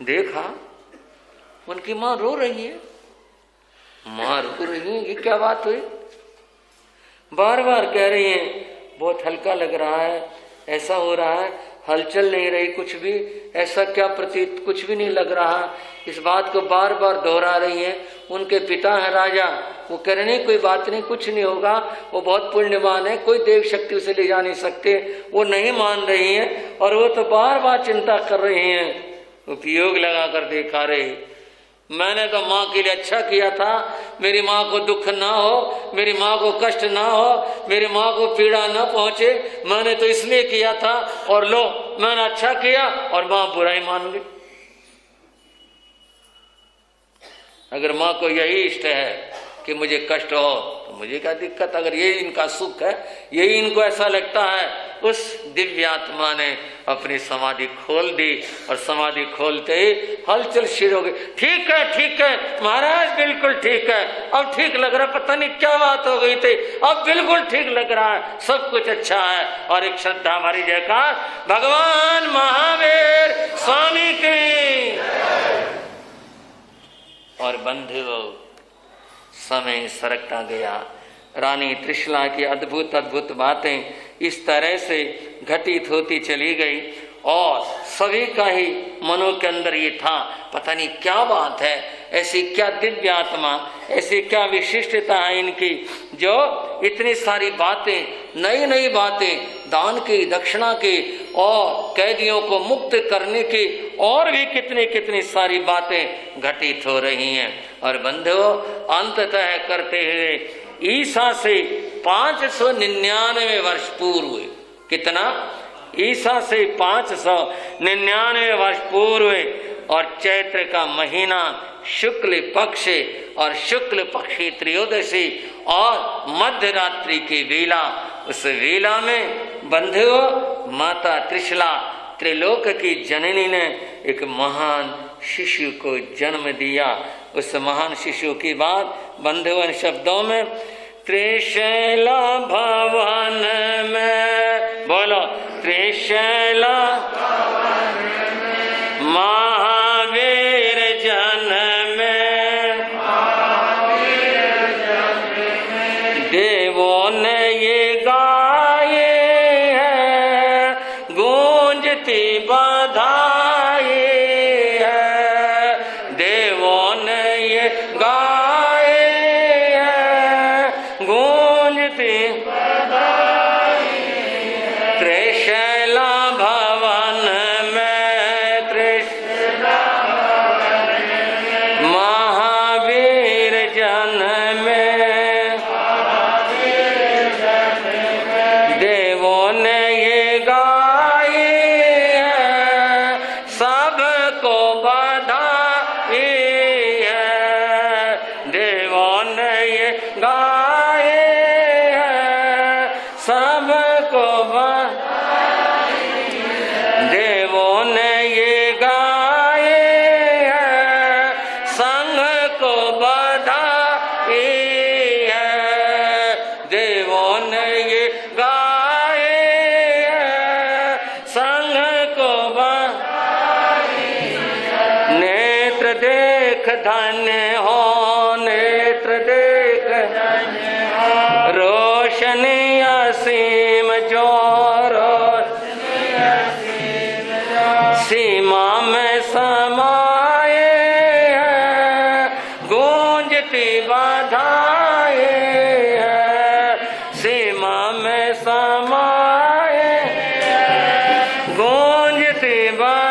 देखा उनकी मां रो रही है, मां रो रही है, ये क्या बात हुई। बार बार कह रही हैं बहुत हल्का लग रहा है, ऐसा हो रहा है, हलचल नहीं रही कुछ भी, ऐसा क्या प्रतीत, कुछ भी नहीं लग रहा। इस बात को बार बार दोहरा रही हैं। उनके पिता है राजा, वो कह रहे नहीं कोई बात नहीं, कुछ नहीं होगा, वो बहुत पुण्यवान है, कोई देव शक्ति उसे ले जा नहीं सकते। वो नहीं मान रही हैं और वो तो बार बार चिंता कर रही हैं, उपयोग लगा कर दिखा रही। मैंने तो माँ के लिए अच्छा किया था, मेरी माँ को दुख ना हो, मेरी माँ को कष्ट ना हो, मेरी माँ को पीड़ा ना पहुंचे, मैंने तो इसलिए किया था। और लो मैंने अच्छा किया और माँ बुराई मान ली। अगर माँ को यही इष्ट है कि मुझे कष्ट हो तो मुझे क्या दिक्कत, अगर यही इनका सुख है, यही इनको ऐसा लगता है। उस दिव्य आत्मा ने अपनी समाधि खोल दी और समाधि खोलते ही हलचल शुरू हो गई। ठीक है महाराज, बिल्कुल ठीक है, अब ठीक लग रहा, पता नहीं क्या बात हो गई थी, अब बिल्कुल ठीक लग रहा है, सब कुछ अच्छा है। और एक श्रद्धा हमारी जयकार भगवान महावीर स्वामी की। और बंधुओं समय सरकता गया, रानी त्रिशला की अद्भुत अद्भुत बातें इस तरह से घटित होती चली गई और सभी का ही मनों के अंदर ये था, पता नहीं क्या बात है, ऐसी क्या दिव्य आत्मा, ऐसी क्या विशिष्टता है इनकी, जो इतनी सारी बातें, नई नई बातें, दान की, दक्षिणा की और कैदियों को मुक्त करने की और भी कितनी कितनी सारी बातें घटित हो रही हैं। और बंधुओं, अंततः करते हुए ईसा से 599 वर्ष पूर्व, कितना? ईसा से 599 वर्ष पूर्व, और चैत्र का महीना, शुक्ल पक्ष और शुक्ल पक्षी त्रयोदशी और मध्य रात्रि की वेला, उस वेला में बंधुओं माता त्रिशला त्रिलोक की जननी ने एक महान शिशु को जन्म दिया। उस महान शिशु की बात बंधुओं शब्दों में, त्रिशला भवन में, बोलो त्रिशला महावीर जन में, देवों ने ये गाए है, गूंजती बधाई है, देवों ने ये गाए है, गूंजती त्रिशला भवन में, त्रिशला महावीर जन में, देवों ने ये गाए है, सबको बधाई है, देवों ने ये गाए है, सबको देवों ने ये गाए है, संघ को बधाई है, देवों ने ये गाए है, संघ को बधाई है। नेत्र देख धन्य हो, नेत्र देख धन्य हो, रोशनी असीम जो, सीमा में समाए हैं, गूंजती बधाई है, सीमा में समाए हैं, गूंजती बधाई